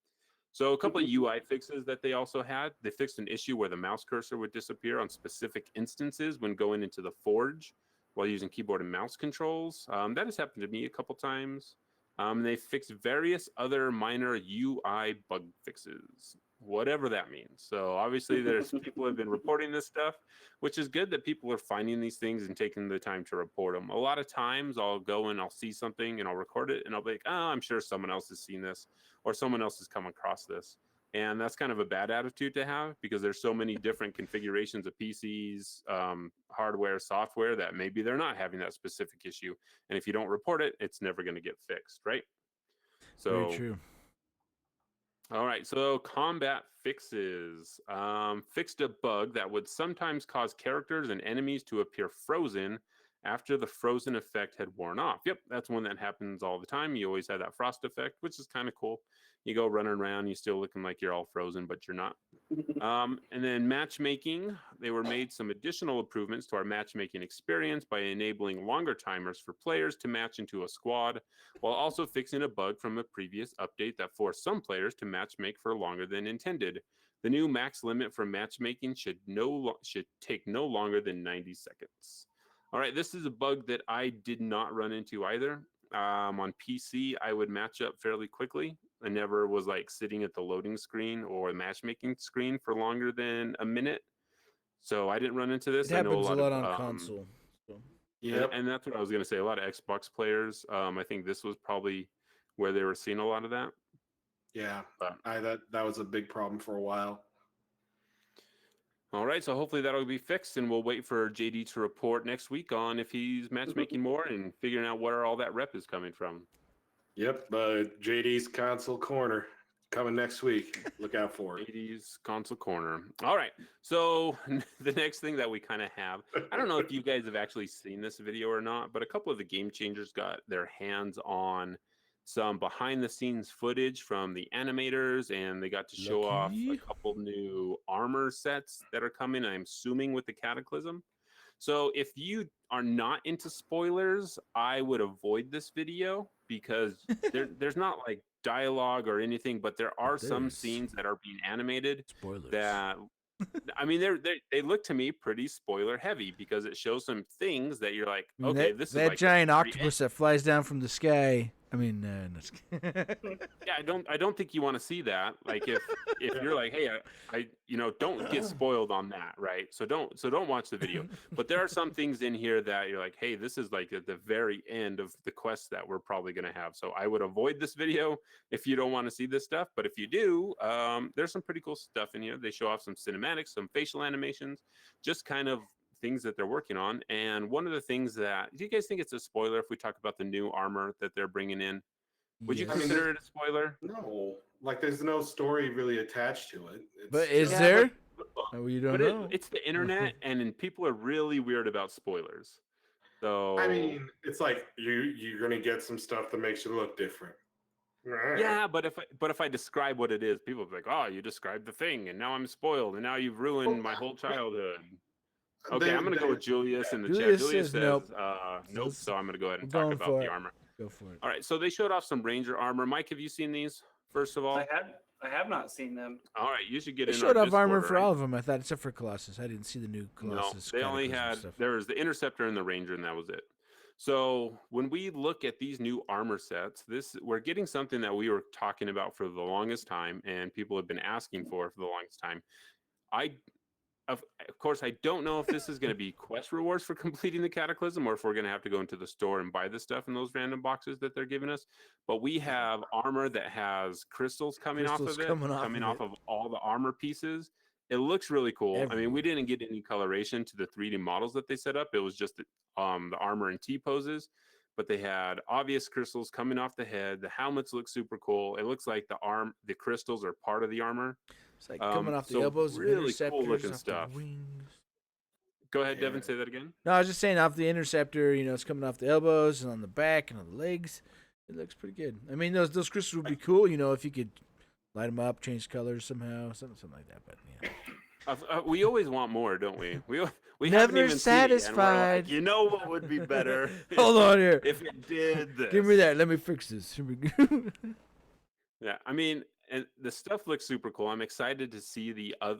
So a couple of UI fixes that they also had. They fixed an issue where the mouse cursor would disappear on specific instances when going into the Forge while using keyboard and mouse controls. That has happened to me a couple times. They fixed various other minor UI bug fixes, whatever that means. So obviously there's people have been reporting this stuff, which is good that people are finding these things and taking the time to report them. A lot of times I'll go and I'll see something and I'll record it and I'll be like, "Oh, I'm sure someone else has seen this or someone else has come across this." And that's kind of a bad attitude to have, because there's so many different configurations of PCs, hardware, software, that maybe they're not having that specific issue. And if you don't report it, it's never going to get fixed, right? So, very true. All right, so combat fixes. Fixed a bug that would sometimes cause characters and enemies to appear frozen after the frozen effect had worn off. Yep, that's one that happens all the time. You always have that frost effect, which is kind of cool. You go running around, you're still looking like you're all frozen, but you're not. And then matchmaking, they made some additional improvements to our matchmaking experience by enabling longer timers for players to match into a squad, while also fixing a bug from a previous update that forced some players to matchmake for longer than intended. The new max limit for matchmaking should take no longer than 90 seconds. All right, this is a bug that I did not run into either. On PC, I would match up fairly quickly. I never was like sitting at the loading screen or matchmaking screen for longer than a minute. So I didn't run into this. It happens I know a lot on console. So. Yep. And that's what I was going to say. A lot of Xbox players. I think this was probably where they were seeing a lot of that. Yeah. But, That was a big problem for a while. all right, so hopefully that'll be fixed, and we'll wait for JD to report next week on if he's matchmaking more and figuring out where all that rep is coming from. Yep. JD's console corner coming next week. Look out for it. JD's console corner. All right, so the next thing that we kind of have, I don't know if you guys have actually seen this video or not, but a couple of the game changers got their hands on some behind the scenes footage from the animators, and they got to show off a couple new armor sets that are coming, I'm assuming with the Cataclysm. So if you are not into spoilers, I would avoid this video because there's not like dialogue or anything, but there are some There's scenes that are being animated spoilers. that I mean they look to me pretty spoiler heavy because it shows some things that you're like, I mean, okay, that, this is that like giant the very octopus that flies down from the sky. I mean, no, just yeah, I don't think you want to see that. Like if you're like, hey, I you know, don't get spoiled on that, right? So don't watch the video. But there are some things in here that you're like, hey, this is like at the very end of the quest that we're probably gonna have. So I would avoid this video if you don't want to see this stuff. But if you do, there's some pretty cool stuff in here. They show off some cinematics, some facial animations, just kind of things that they're working on. And one of the things that, do you guys think it's a spoiler if we talk about the new armor that they're bringing in? Would you Yes. I mean, consider it a spoiler? No, like there's no story really attached to it. It's But is just- Yeah, there? but, Oh, you don't but know. it's the internet, and people are really weird about spoilers. So I mean, it's like you're gonna get some stuff that makes you look different. yeah, but if I describe what it is, people will be like, "Oh, you described the thing, and now I'm spoiled, and now you've ruined my whole childhood." Okay, I'm gonna go with Julius in the chat. Julius Julius says says, nope. nope. So I'm gonna go ahead and I'm talk going about for the it. armor. Go for it. All right, so they showed off some Ranger armor. Mike, have you seen these? First of all, I have not seen them. all right, you should get They in. showed our off armor Discord, for right? all of them, I thought, except for Colossus. I didn't see the new No, Colossus. they only Cataclysm had stuff. there was the Interceptor and the Ranger, and that was it. So when we look at these new armor sets, we're getting something that we were talking about for the longest time, and people have been asking for the longest time. I of course, I don't know if this is going to be quest rewards for completing the Cataclysm, or if we're going to have to go into the store and buy the stuff in those random boxes that they're giving us. But we have armor that has crystals coming off of it, coming off of all the armor pieces. It looks really cool. I mean, we didn't get any coloration to the 3D models that they set up. It was just the armor and T poses. But they had obvious crystals coming off the head. The helmets look super cool. It looks like the crystals are part of the armor. It's like coming off the so elbows, really interceptors, cool looking off stuff. the wings. Go ahead, Yeah. Devin, say that again. No, I was just saying off the interceptor, it's coming off the elbows and on the back and on the legs. It looks pretty good. I mean, those crystals would be cool, if you could light them up, change colors somehow, something like that. But yeah, We always want more, don't we? We Never haven't even seen it, and we're like, satisfied. you know what would be better? Hold on here. If it did this. Give me that. Let me fix this. Here we go. Yeah, I mean, and the stuff looks super cool. I'm excited to see I'm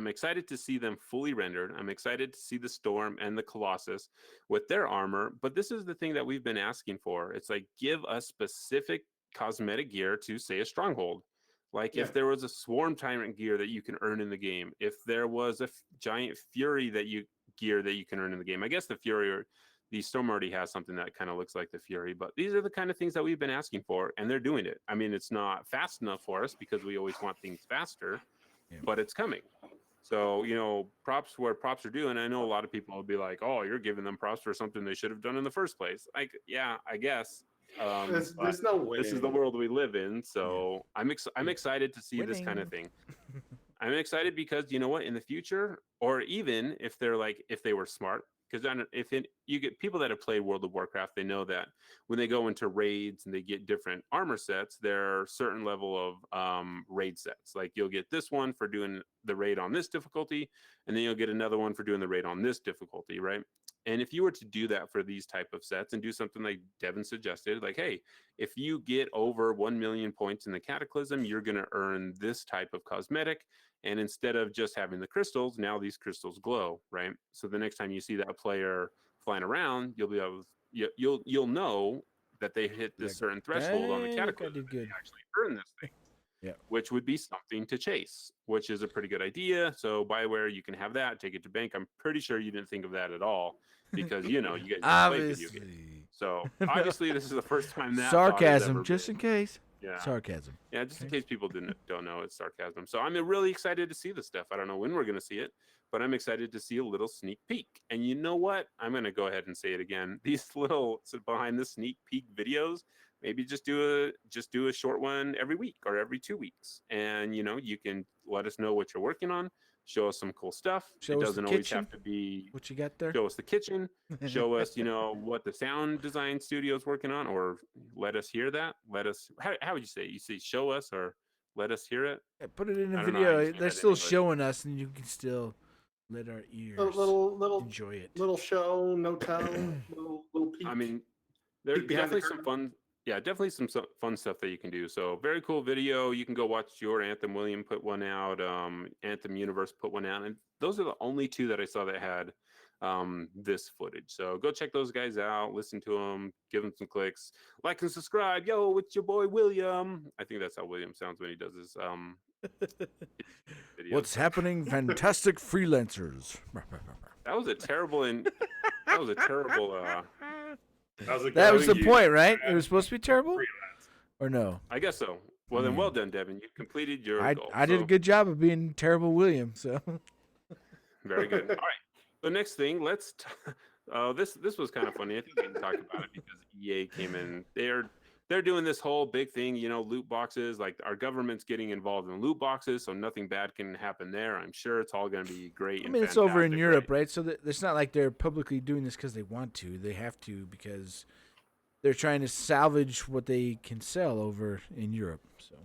excited to see them fully rendered. I'm excited to see the Storm and the Colossus with their armor. But this is the thing that we've been asking for. It's like, give us specific cosmetic gear to, say, a Stronghold. Like Yeah. if there was a Swarm Tyrant gear that you can earn in the game, if there was a giant Fury gear that you can earn in the game. I guess the Fury or the Storm already has something that kind of looks like the Fury, but these are the kind of things that we've been asking for, and they're doing it. I mean, it's not fast enough for us because we always want things faster, but it's coming. So, props where props are due. And I know a lot of people will be like, oh, you're giving them props for something they should have done in the first place. Like, yeah, I guess. There's no way. This is the world we live in. So I'm excited to see this kind of thing. I'm excited because you know what, in the future, or even if they were smart, because you get people that have played World of Warcraft, they know that when they go into raids and they get different armor sets, there are certain level of raid sets. Like you'll get this one for doing the raid on this difficulty, and then you'll get another one for doing the raid on this difficulty, right? And if you were to do that for these type of sets and do something like Devin suggested, like, hey, if you get over 1 million points in the Cataclysm, you're going to earn this type of cosmetic. And instead of just having the crystals, now these crystals glow, right? So the next time you see that player flying around, you'll be able, you'll know that they hit this certain threshold on the Cataclysm. They actually earn this thing. Yeah. Which would be something to chase, which is a pretty good idea. So BioWare, you can have that, take it to bank. I'm pretty sure you didn't think of that at all because you guys don't play video games. So obviously this is the first time that sarcasm, just in case. Yeah. Sarcasm. Yeah, just in case people don't know, it's sarcasm. So I'm really excited to see this stuff. I don't know when we're going to see it, but I'm excited to see a little sneak peek. And you know what? I'm going to go ahead and say it again. These little behind the sneak peek videos, maybe just do a short one every week or every 2 weeks. And you can let us know what you're working on. Show us some cool stuff. It doesn't always have to be what you got there. Show us the kitchen. Show us, what the sound design studio is working on, or let us hear that. Let us. How would you say it? You say show us or let us hear it. Yeah, put it in a I don't know how video. you say They're that in still English. showing us, and you can still let our ears little enjoy it. little show, no tell, little peek. I mean, there's Peek behind the definitely some fun. Yeah, definitely some fun stuff that you can do. So very cool video. You can go watch your Anthem. William put one out. Anthem Universe put one out, and those are the only two that I saw that had this footage. So go check those guys out. Listen to them. Give them some clicks. Like and subscribe. Yo, it's your boy William. I think that's how William sounds when he does his videos. What's happening, fantastic freelancers? That was a terrible that was a terrible. That was the point, right? It was supposed to be terrible, or no? I guess so. Well, then, well done, Devon. You completed your goal. I did a good job of being terrible, William. So very good. All right. So next thing, let's. This was kind of funny. I think we can talk about it because EA came in. They're doing this whole big thing, loot boxes. Like our government's getting involved in loot boxes, so nothing bad can happen there. I'm sure it's all going to be great. I mean, it's over in Europe, right? So it's not like they're publicly doing this because they want to. They have to because they're trying to salvage what they can sell over in Europe. So,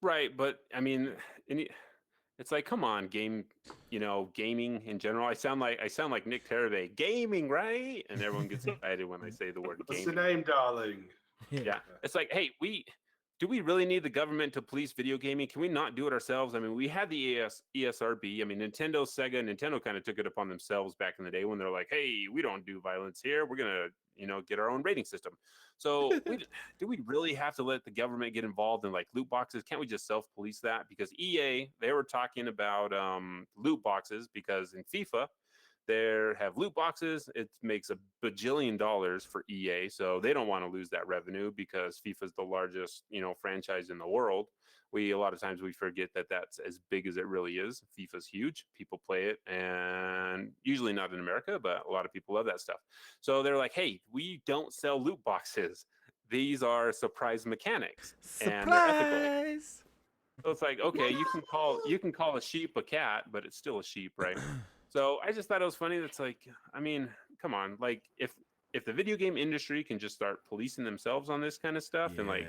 right, but I mean, it's like, come on, gaming in general. I sound like Nick Terabay, gaming, right? And everyone gets excited when I say the word gaming. What's the name, darling? Yeah. It's like, hey, do we really need the government to police video gaming? Can we not do it ourselves? I mean, we had the ESRB. I mean, Nintendo kind of took it upon themselves back in the day when they're like, hey, we don't do violence here. We're going to, get our own rating system. So do we really have to let the government get involved in like loot boxes? Can't we just self-police that? Because EA, they were talking about loot boxes because in FIFA, they have loot boxes. It makes $1 bajillion for EA, so they don't want to lose that revenue because FIFA is the largest, franchise in the world. A lot of times we forget that that's as big as it really is. FIFA's huge. People play it, and usually not in America, but a lot of people love that stuff. So they're like, hey, we don't sell loot boxes. These are surprise mechanics. And they're ethical. So it's like, okay, you can call a sheep a cat, but it's still a sheep, right? So I just thought it was funny. That's like, I mean, come on. Like, if the video game industry can just start policing themselves on this kind of stuff and like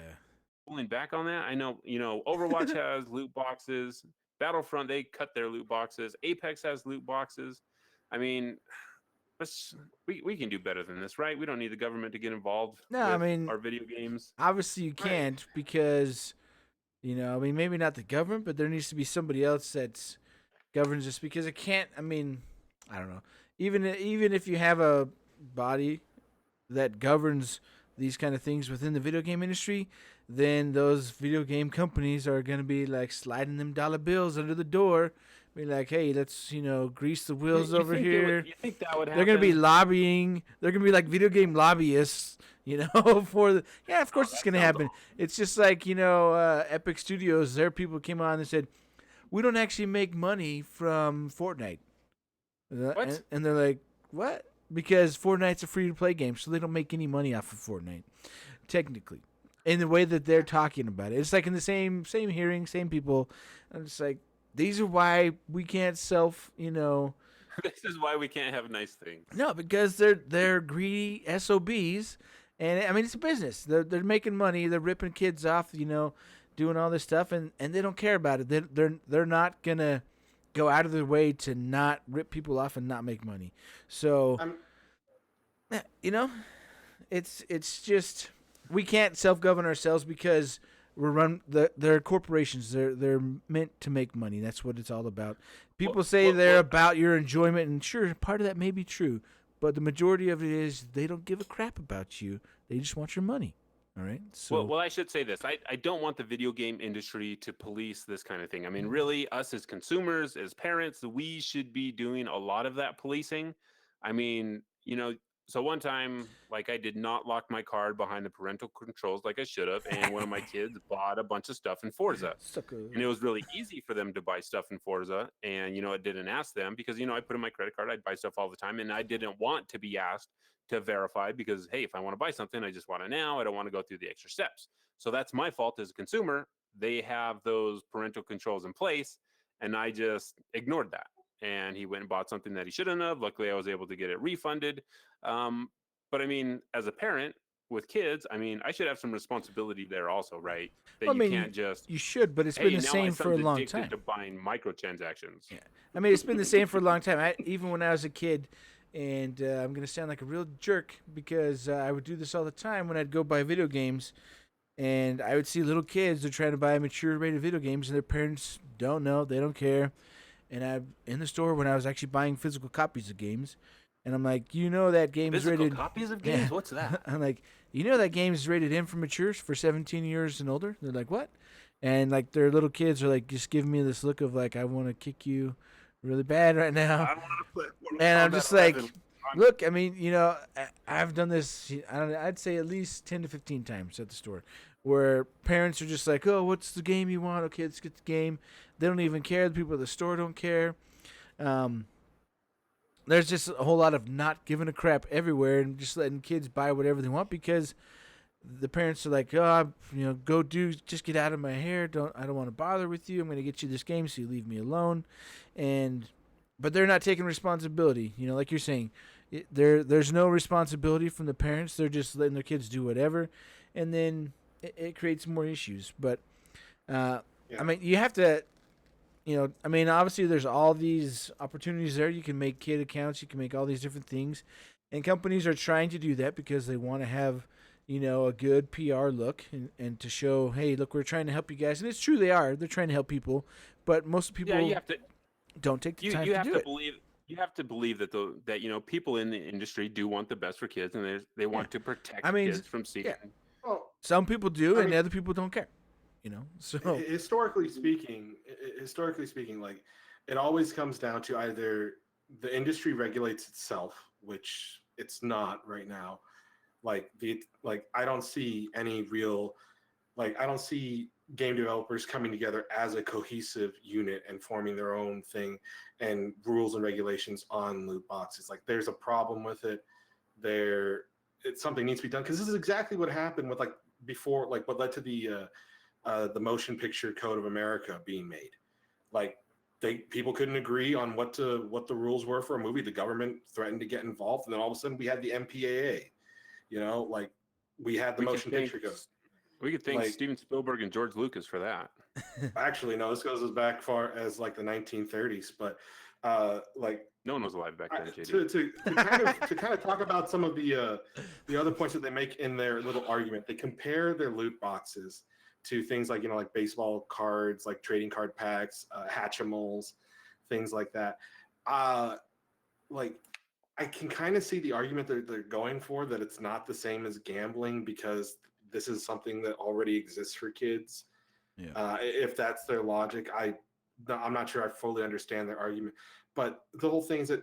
pulling back on that, I know, Overwatch has loot boxes. Battlefront, they cut their loot boxes. Apex has loot boxes. I mean, we can do better than this, right? We don't need the government to get involved with our video games. Obviously, you can't because, maybe not the government, but there needs to be somebody else that's governs this because it can't. I mean, I don't know. Even if you have a body that governs these kind of things within the video game industry, then those video game companies are going to be like sliding them dollar bills under the door, be like, hey, let's grease the wheels over here. You think that would happen? They're going to be lobbying. They're going to be like video game lobbyists. For the of course it's going to happen. It's just like Epic Studios. Their people came on and said, we don't actually make money from Fortnite. What? And they're like, what? Because Fortnite's a free-to-play game, so they don't make any money off of Fortnite, technically. In the way that they're talking about it. It's like in the same hearing, same people. I'm just like, these are why we can't This is why we can't have nice things. No, because they're greedy SOBs. And, I mean, it's a business. They're making money. They're ripping kids off, doing all this stuff, and they don't care about it. They're not gonna go out of their way to not rip people off and not make money. So, it's just we can't self-govern ourselves because they're corporations. They're meant to make money. That's what it's all about. People say they're about your enjoyment, and sure, part of that may be true, but the majority of it is they don't give a crap about you. They just want your money. All right. So well, I should say this. I don't want the video game industry to police this kind of thing. I mean, really, us as consumers, as parents, we should be doing a lot of that policing. I mean, so one time, like I did not lock my card behind the parental controls like I should have, and one of my kids bought a bunch of stuff in Forza. And it was really easy for them to buy stuff in Forza, and it didn't ask them because I put in my credit card, I'd buy stuff all the time, and I didn't want to be asked to verify because, hey, if I want to buy something, I just want it now. I don't want to go through the extra steps. So that's my fault as a consumer. They have those parental controls in place, and I just ignored that. And he went and bought something that he shouldn't have. Luckily, I was able to get it refunded. But I mean, as a parent, with kids, I mean, I should have some responsibility there also, right? That Well, I mean, you can't just you should, but it's hey, been the now my same for a son's long addicted time. to buying microtransactions. Yeah, I mean, it's been the same for a long time. Even when I was a kid, and I'm gonna sound like a real jerk because I would do this all the time when I'd go buy video games, and I would see little kids they're trying to buy mature rated video games, and their parents don't know, they don't care. And I'm in the store when I was actually buying physical copies of games, and I'm like, you know that game's Physical rated. copies of Yeah. games? What's that? I'm like, you know that game's rated M for matures for 17 years and older. They're like, what? And like their little kids are like just giving me this look of like I want to kick you really bad right now. I want to play Mortal And I'm Kombat just like, 11. look, I mean, you know, I've done this. I don't know, I'd say at least 10 to 15 times at the store, where parents are just like, "Oh, what's the game you want? Okay, let's get the game." They don't even care. The people at the store don't care. There's just a whole lot of not giving a crap everywhere and just letting kids buy whatever they want because the parents are like, "Oh, you know, just get out of my hair. I don't want to bother with you. I'm going to get you this game, so you leave me alone." But they're not taking responsibility. You know, like you're saying, there's no responsibility from the parents. They're just letting their kids do whatever, and then it creates more issues. But I mean, you have to. You know, I mean, obviously, there's all these opportunities there. You can make kid accounts. You can make all these different things, and companies are trying to do that because they want to have, you know, a good PR look and to show, hey, look, we're trying to help you guys. And it's true, they are. They're trying to help people, but most people you have to don't take the time you to have do to it. believe you have to believe that that you know people in the industry do want the best for kids and they want to protect I mean, kids from seeing. yeah. Well, Some people do, I and mean- other people don't care. You know, so historically speaking, like it always comes down to either the industry regulates itself, which it's not right now. Like I don't see any real, like I don't see game developers coming together as a cohesive unit and forming their own thing and rules and regulations on loot boxes. Like there's a problem with it. Something needs to be done because this is exactly what happened with like before, like what led to the Motion Picture Code of America being made. Like people couldn't agree on what the rules were for a movie. The government threatened to get involved, and then all of a sudden we had the MPAA. You know, like we had the Motion Picture Code. We could thank Like- Steven Spielberg and George Lucas for that. Actually, no, this goes as back far as like the 1930s, but like No one was alive back then, JD. to kind of talk about some of the other points that they make in their little argument. They compare their loot boxes to things like, you know, like baseball cards, like trading card packs, Hatchimals, things like that. Like I can kind of see the argument that they're going for, that it's not the same as gambling because this is something that already exists for kids. Yeah. If that's their logic, I'm not sure I fully understand their argument. But the whole thing is that,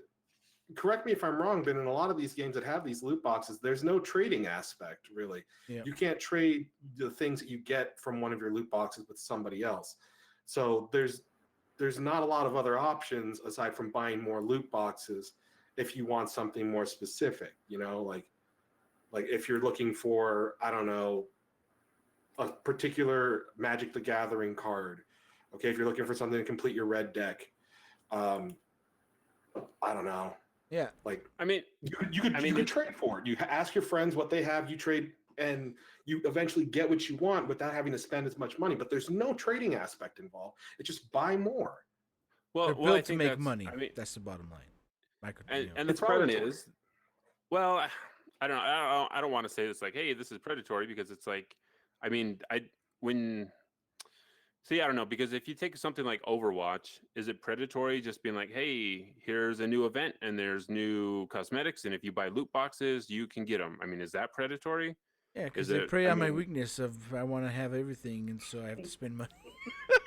correct me if I'm wrong, but in a lot of these games that have these loot boxes, there's no trading aspect, really. Yeah. You can't trade the things that you get from one of your loot boxes with somebody else. So there's not a lot of other options aside from buying more loot boxes if you want something more specific, you know, like if you're looking for, I don't know, a particular Magic the Gathering card. Okay, if you're looking for something to complete your red deck. I don't know. Yeah. Like, I mean, you could trade for it. You ask your friends what they have, you trade, and you eventually get what you want without having to spend as much money. But there's no trading aspect involved. It's just buy more. well, They're well, built I to think make that's- money. I mean, That's the bottom line. and the It's problem predatory. is, well, I don't know. I don't want to say this like, hey, this is predatory, because it's like, I mean, I don't know, because if you take something like Overwatch, is it predatory just being like, hey, here's a new event and there's new cosmetics, and if you buy loot boxes, you can get them? I mean, is that predatory? Yeah, because Is they it- prey I on my mean- weakness of I want to have everything, and so I have to spend money.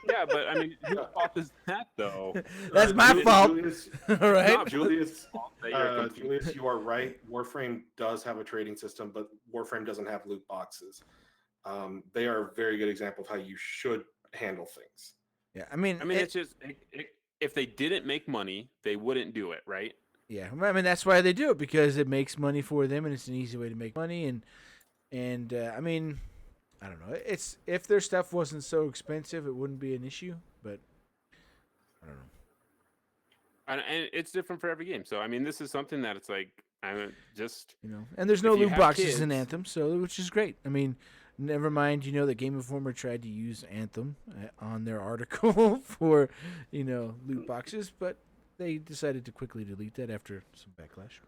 Yeah, but I mean, whose fault is that though? That's my fault. Julius, All right. not Julius, That you're confused. Julius, you are right. Warframe does have a trading system, but Warframe doesn't have loot boxes. They are a very good example of how you should handle things. Yeah, I mean, It's just if they didn't make money, they wouldn't do it, right? yeah, I mean that's why they do it, because it makes money for them, and it's an easy way to make money. And I mean, I don't know. It's if their stuff wasn't so expensive, it wouldn't be an issue. But I don't know. And it's different for every game. So I mean, this is something that it's like, I mean, just And there's no if you loot have boxes in kids- Anthem, so which is great. I mean, never mind, that Game Informer tried to use Anthem on their article for, loot boxes, but they decided to quickly delete that after some backlash.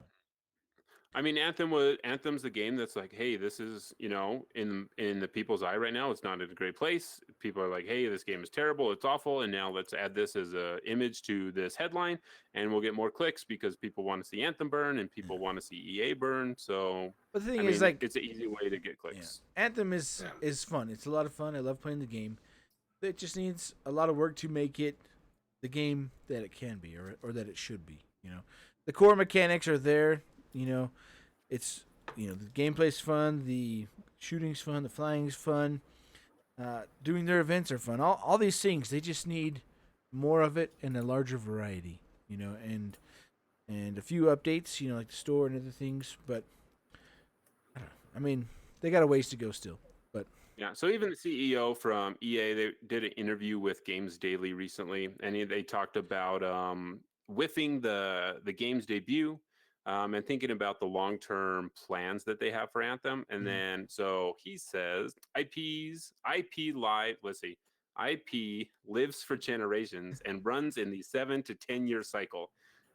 I mean, Anthem's the game that's like, hey, this is in the people's eye right now, it's not in a great place. People are like, hey, this game is terrible, it's awful, and now let's add this as a image to this headline, and we'll get more clicks because people want to see Anthem burn and people want to see EA burn. So, But the thing I is, mean, like, it's an easy way to get clicks. Anthem is fun. It's a lot of fun. I love playing the game. It just needs a lot of work to make it the game that it can be, or that it should be. The core mechanics are there. It's the gameplay's fun, the shooting's fun, the flying's fun. Doing their events are fun. All these things, they just need more of it and a larger variety. And a few updates. Like the store and other things. But I mean, they got a ways to go still. But yeah, so even the CEO from EA, they did an interview with Games Daily recently, and they talked about whiffing the game's debut, and thinking about the long-term plans that they have for Anthem. And then, so he says, IP lives for generations and runs in the 7 to 10 year cycle.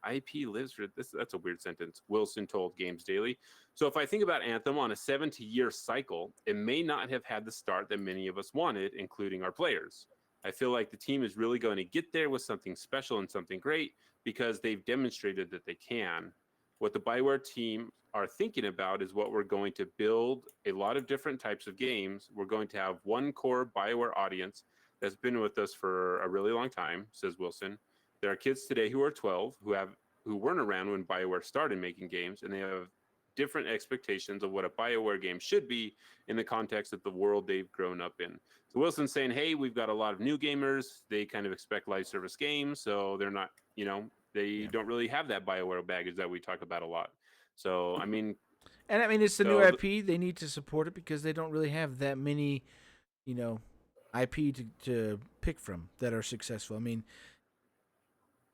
IP lives for this. That's a weird sentence. Wilson told Games Daily. So if I think about Anthem on a 70-year cycle, it may not have had the start that many of us wanted, including our players. I feel like the team is really going to get there with something special and something great because they've demonstrated that they can. What the BioWare team are thinking about is what we're going to build a lot of different types of games. We're going to have one core BioWare audience that's been with us for a really long time, says Wilson. There are kids today who are 12 who weren't around when BioWare started making games, and they have different expectations of what a BioWare game should be in the context of the world they've grown up in. So Wilson's saying, hey, we've got a lot of new gamers. They kind of expect live service games, so they're not, they don't really have that BioWare baggage that we talk about a lot. So, I mean... And I mean, it's the new IP. They need to support it because they don't really have that many, IP to pick from that are successful. I mean,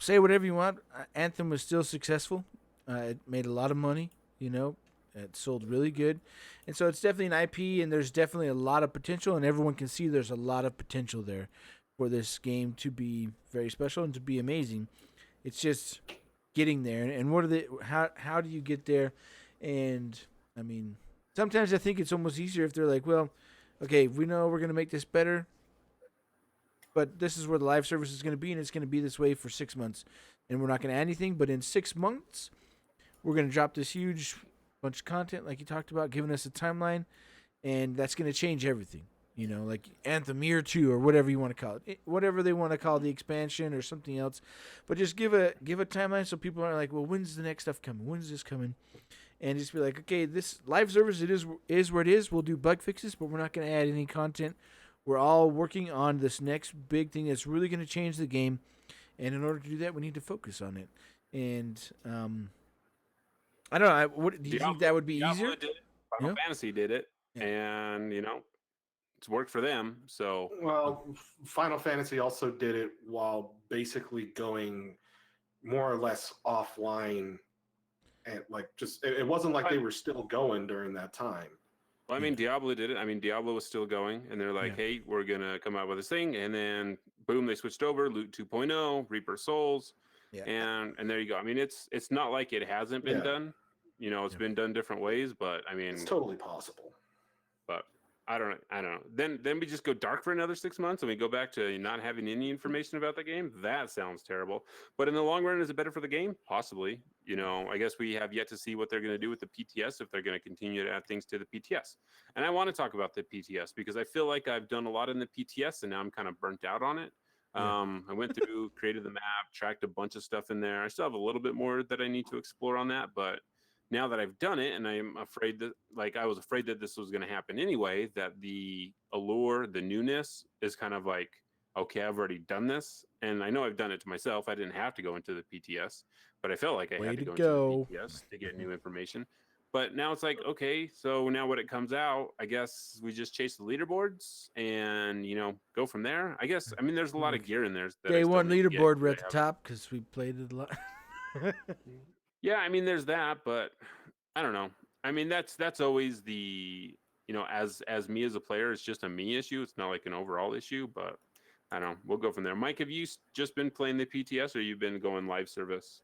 say whatever you want. Anthem was still successful. It made a lot of money. It sold really good, and so it's definitely an IP, and there's definitely a lot of potential, and everyone can see there's a lot of potential there for this game to be very special and to be amazing. It's just getting there, and what are how do you get there? And I mean, sometimes I think it's almost easier if they're like, well, okay, we know we're gonna make this better, but this is where the live service is gonna be, and it's gonna be this way for 6 months, and we're not gonna add anything, but in 6 months we're going to drop this huge bunch of content like you talked about, giving us a timeline, and that's going to change everything. Like Anthem Year 2 or whatever you want to call it. Whatever they want to call the expansion or something else. But just give a timeline so people aren't like, well, when's the next stuff coming? When's this coming? And just be like, okay, this live service, it is where it is. We'll do bug fixes, but we're not going to add any content. We're all working on this next big thing that's really going to change the game. And in order to do that, we need to focus on it. And, I don't know. Do you think that would be easier? Did it. Final Fantasy did it, and it's worked for them. So Final Fantasy also did it while basically going more or less offline, and it wasn't like they were still going during that time. Well, I mean, Diablo did it. I mean, Diablo was still going, and they're like, hey, we're gonna come out with this thing, and then boom, they switched over. Loot 2.0, Reaper Souls. Yeah. And there you go. I mean, it's not like it hasn't been done. It's been done different ways, but I mean, it's totally possible. But I don't know. Then we just go dark for another 6 months, and we go back to not having any information about the game. That sounds terrible. But in the long run, is it better for the game? Possibly. I guess we have yet to see what they're going to do with the PTS, if they're going to continue to add things to the PTS. And I want to talk about the PTS because I feel like I've done a lot in the PTS, and now I'm kind of burnt out on it. I went through, created the map, tracked a bunch of stuff in there. I still have a little bit more that I need to explore on that, but now that I've done it, and I'm afraid that, I was afraid that this was going to happen anyway, that the allure, the newness is kind of like, okay, I've already done this, and I know I've done it to myself. I didn't have to go into the PTS, but I felt like I had to go into the PTS to get new information. But now it's like, okay, so now when it comes out, I guess we just chase the leaderboards and, go from there. I guess, I mean, there's a lot of gear in there. Day one leaderboard, we're at the top because we played it a lot. Yeah, I mean, there's that, but I don't know. I mean, that's always the, as me as a player, it's just a me issue. It's not like an overall issue, but I don't know. We'll go from there. Mike, have you just been playing the PTS, or you've been going live service?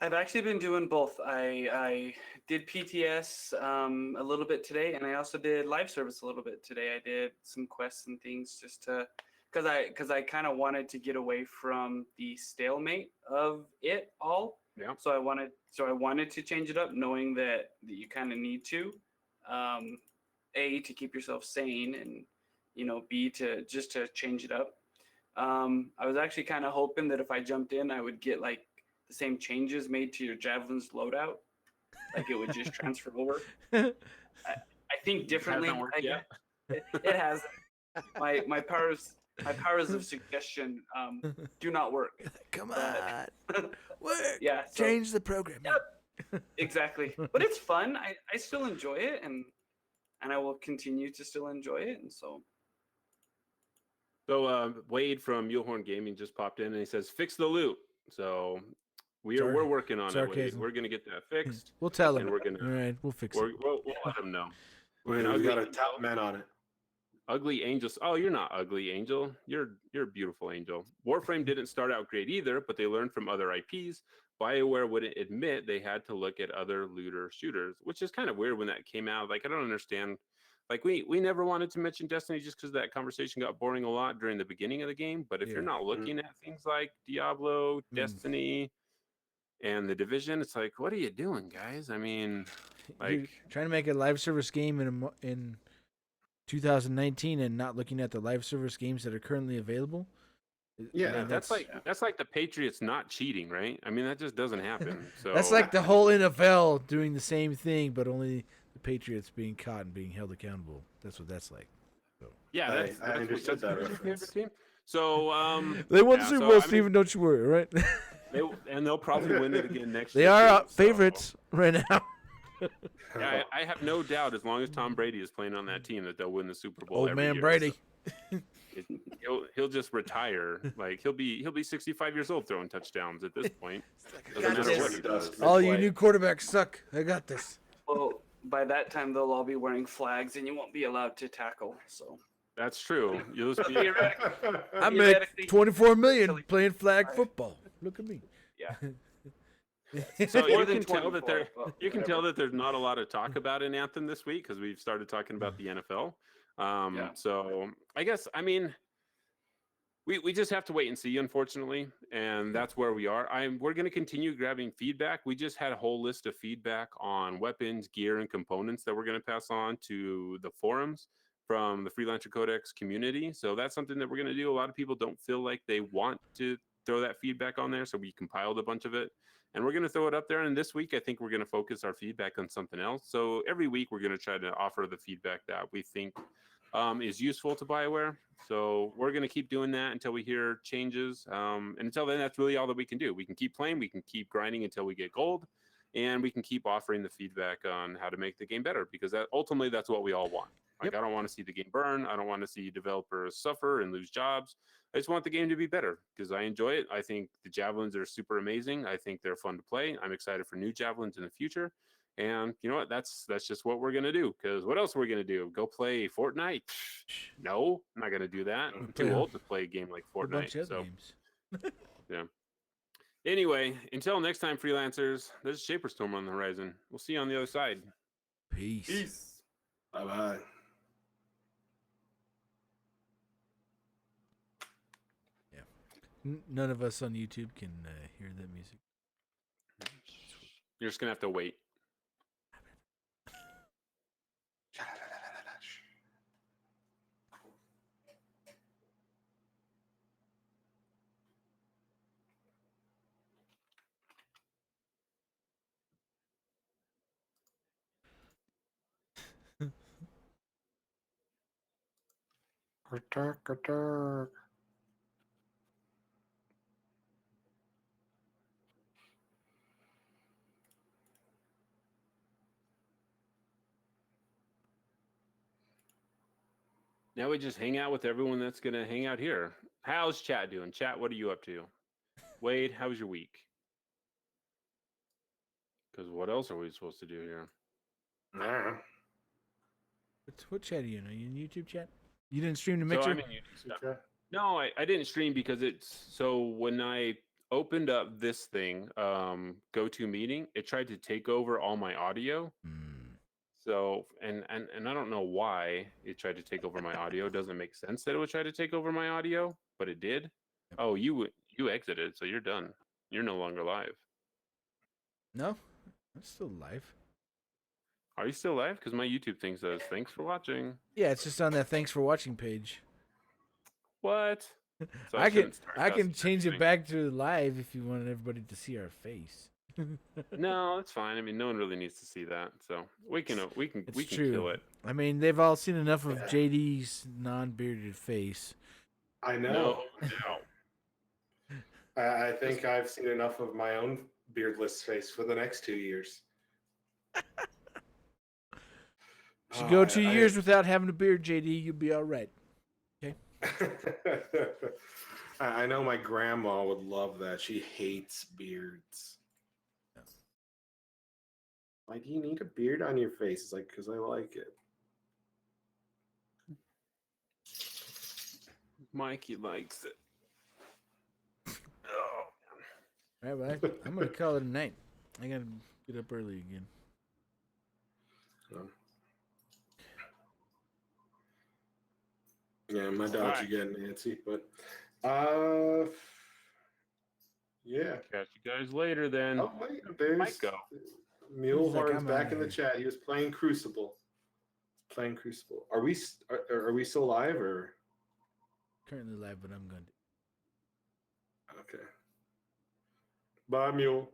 I've actually been doing both. I did PTS a little bit today, and I also did live service a little bit today. I did some quests and things just to, because I kind of wanted to get away from the stalemate of it all. Yeah. So I wanted to change it up, knowing that you kind of need to, A, to keep yourself sane, and B, to just to change it up. I was actually kind of hoping that if I jumped in, I would get like the same changes made to your javelin's loadout, like it would just transfer over. I think differently. Hasn't worked yet. It has. My powers of suggestion do not work. Come on, work. Yeah, so, Change the program. Yep. Exactly. But it's fun. I still enjoy it, and I will continue to still enjoy it. And so Wade from Mulehorn Gaming just popped in and he says, "Fix the loot." So we're working on it, Wade. We're gonna get that fixed. We'll tell him. And we're gonna. All right, we'll fix it. We'll let him know. We've got a top man on it. Ugly Angels. Oh, you're not ugly, Angel. You're a beautiful angel. Warframe didn't start out great either, but they learned from other IPs. BioWare wouldn't admit they had to look at other looter shooters, which is kind of weird when that came out. Like, I don't understand. Like, we never wanted to mention Destiny just because that conversation got boring a lot during the beginning of the game. But if you're not looking at things like Diablo, Destiny, and the Division, it's like, what are you doing, guys? I mean, like, you're trying to make a live service game in 2019 and not looking at the live service games that are currently available. Yeah, I mean, that's like the Patriots not cheating, right? I mean, that just doesn't happen. So that's like the whole NFL doing the same thing, but only the Patriots being caught and being held accountable. That's what that's like. So. Yeah, that's understood that your reference. favorite team. So they won the Super Bowl, Steven. Don't you worry, right? They'll probably win it again next year. They are too, favorites right now. Yeah, I have no doubt as long as Tom Brady is playing on that team that they'll win the Super Bowl. Old every man year. Brady. So he'll just retire. Like he'll be 65 years old throwing touchdowns at this point. Doesn't matter what he does. All you new quarterbacks suck. I got this. well, by that time they'll all be wearing flags, and you won't be allowed to tackle. So That's true. You'll just be I make 24 million playing flag football. Look at me. yeah. So More you than can tell that 24, but you can whatever. tell that there's not a lot of talk about in Anthem this week because we've started talking about the NFL. Yeah. So I guess we just have to wait and see, unfortunately, and that's where we are. We're going to continue grabbing feedback. We just had a whole list of feedback on weapons, gear, and components that we're going to pass on to the forums from the Freelancer Codex community. So that's something that we're going to do. A lot of people don't feel like they want to throw that feedback on there, so we compiled a bunch of it. And we're going to throw it up there. And this week, I think we're going to focus our feedback on something else. So every week, we're going to try to offer the feedback that we think is useful to BioWare. So we're going to keep doing that until we hear changes. And until then, that's really all that we can do. We can keep playing. We can keep grinding until we get gold. And we can keep offering the feedback on how to make the game better, because ultimately, that's what we all want. Like, I don't want to see the game burn. I don't want to see developers suffer and lose jobs. I just want the game to be better because I enjoy it. I think the javelins are super amazing. I think they're fun to play. I'm excited for new javelins in the future. And you know what? That's just what we're gonna do. Because what else are we gonna do? Go play Fortnite? No, I'm not gonna do that. I'm too old to play a game like A bunch Fortnite. of So games. yeah. Anyway, until next time, freelancers. There's a Shaper Storm on the horizon. We'll see you on the other side. Peace. Bye bye. None of us on YouTube can hear that music. You're just gonna have to wait. Now we just hang out with everyone that's going to hang out here. How's chat doing? Chat, what are you up to? Wade, how was your week? Because what else are we supposed to do here? Nah. What chat are you in? Are you in YouTube chat? You didn't stream the So mixer? I'm in YouTube stuff. No, I didn't stream because it's so when I opened up this thing, GoToMeeting, it tried to take over all my audio. Hmm. So and I don't know why it tried to take over my audio. It doesn't make sense that it would try to take over my audio, but it did. Yep. Oh, you exited, so you're done. You're no longer live. No, I'm still live. Are you still live? Because my YouTube thing says thanks for watching. Yeah, it's just on that thanks for watching page. What? So I can shouldn't start cussing change it anything. back to live if you wanted everybody to see our face. No, it's fine. I mean, no one really needs to see that, so we can It's we can true. kill it. I mean, they've all seen enough of Yeah. JD's non-bearded face. I know. No, no. I think I've seen enough of my own beardless face for the next 2 years. You should go 2 years without having a beard, JD. You'll be all right. I know my grandma would love that. She hates beards. Why do you need a beard on your face? It's like, because I like it. Mikey likes it. Oh, All right, well, I'm going to call it a night. I got to get up early again. Yeah, my dogs Alright. are getting antsy, but yeah. catch you guys later then. Oh wait, there's Might go. Mulehorn's I'm back outta in the here. chat. He was playing Crucible. Playing Crucible. Are we still live or Currently live, but I'm going to. okay? Bye, Mule.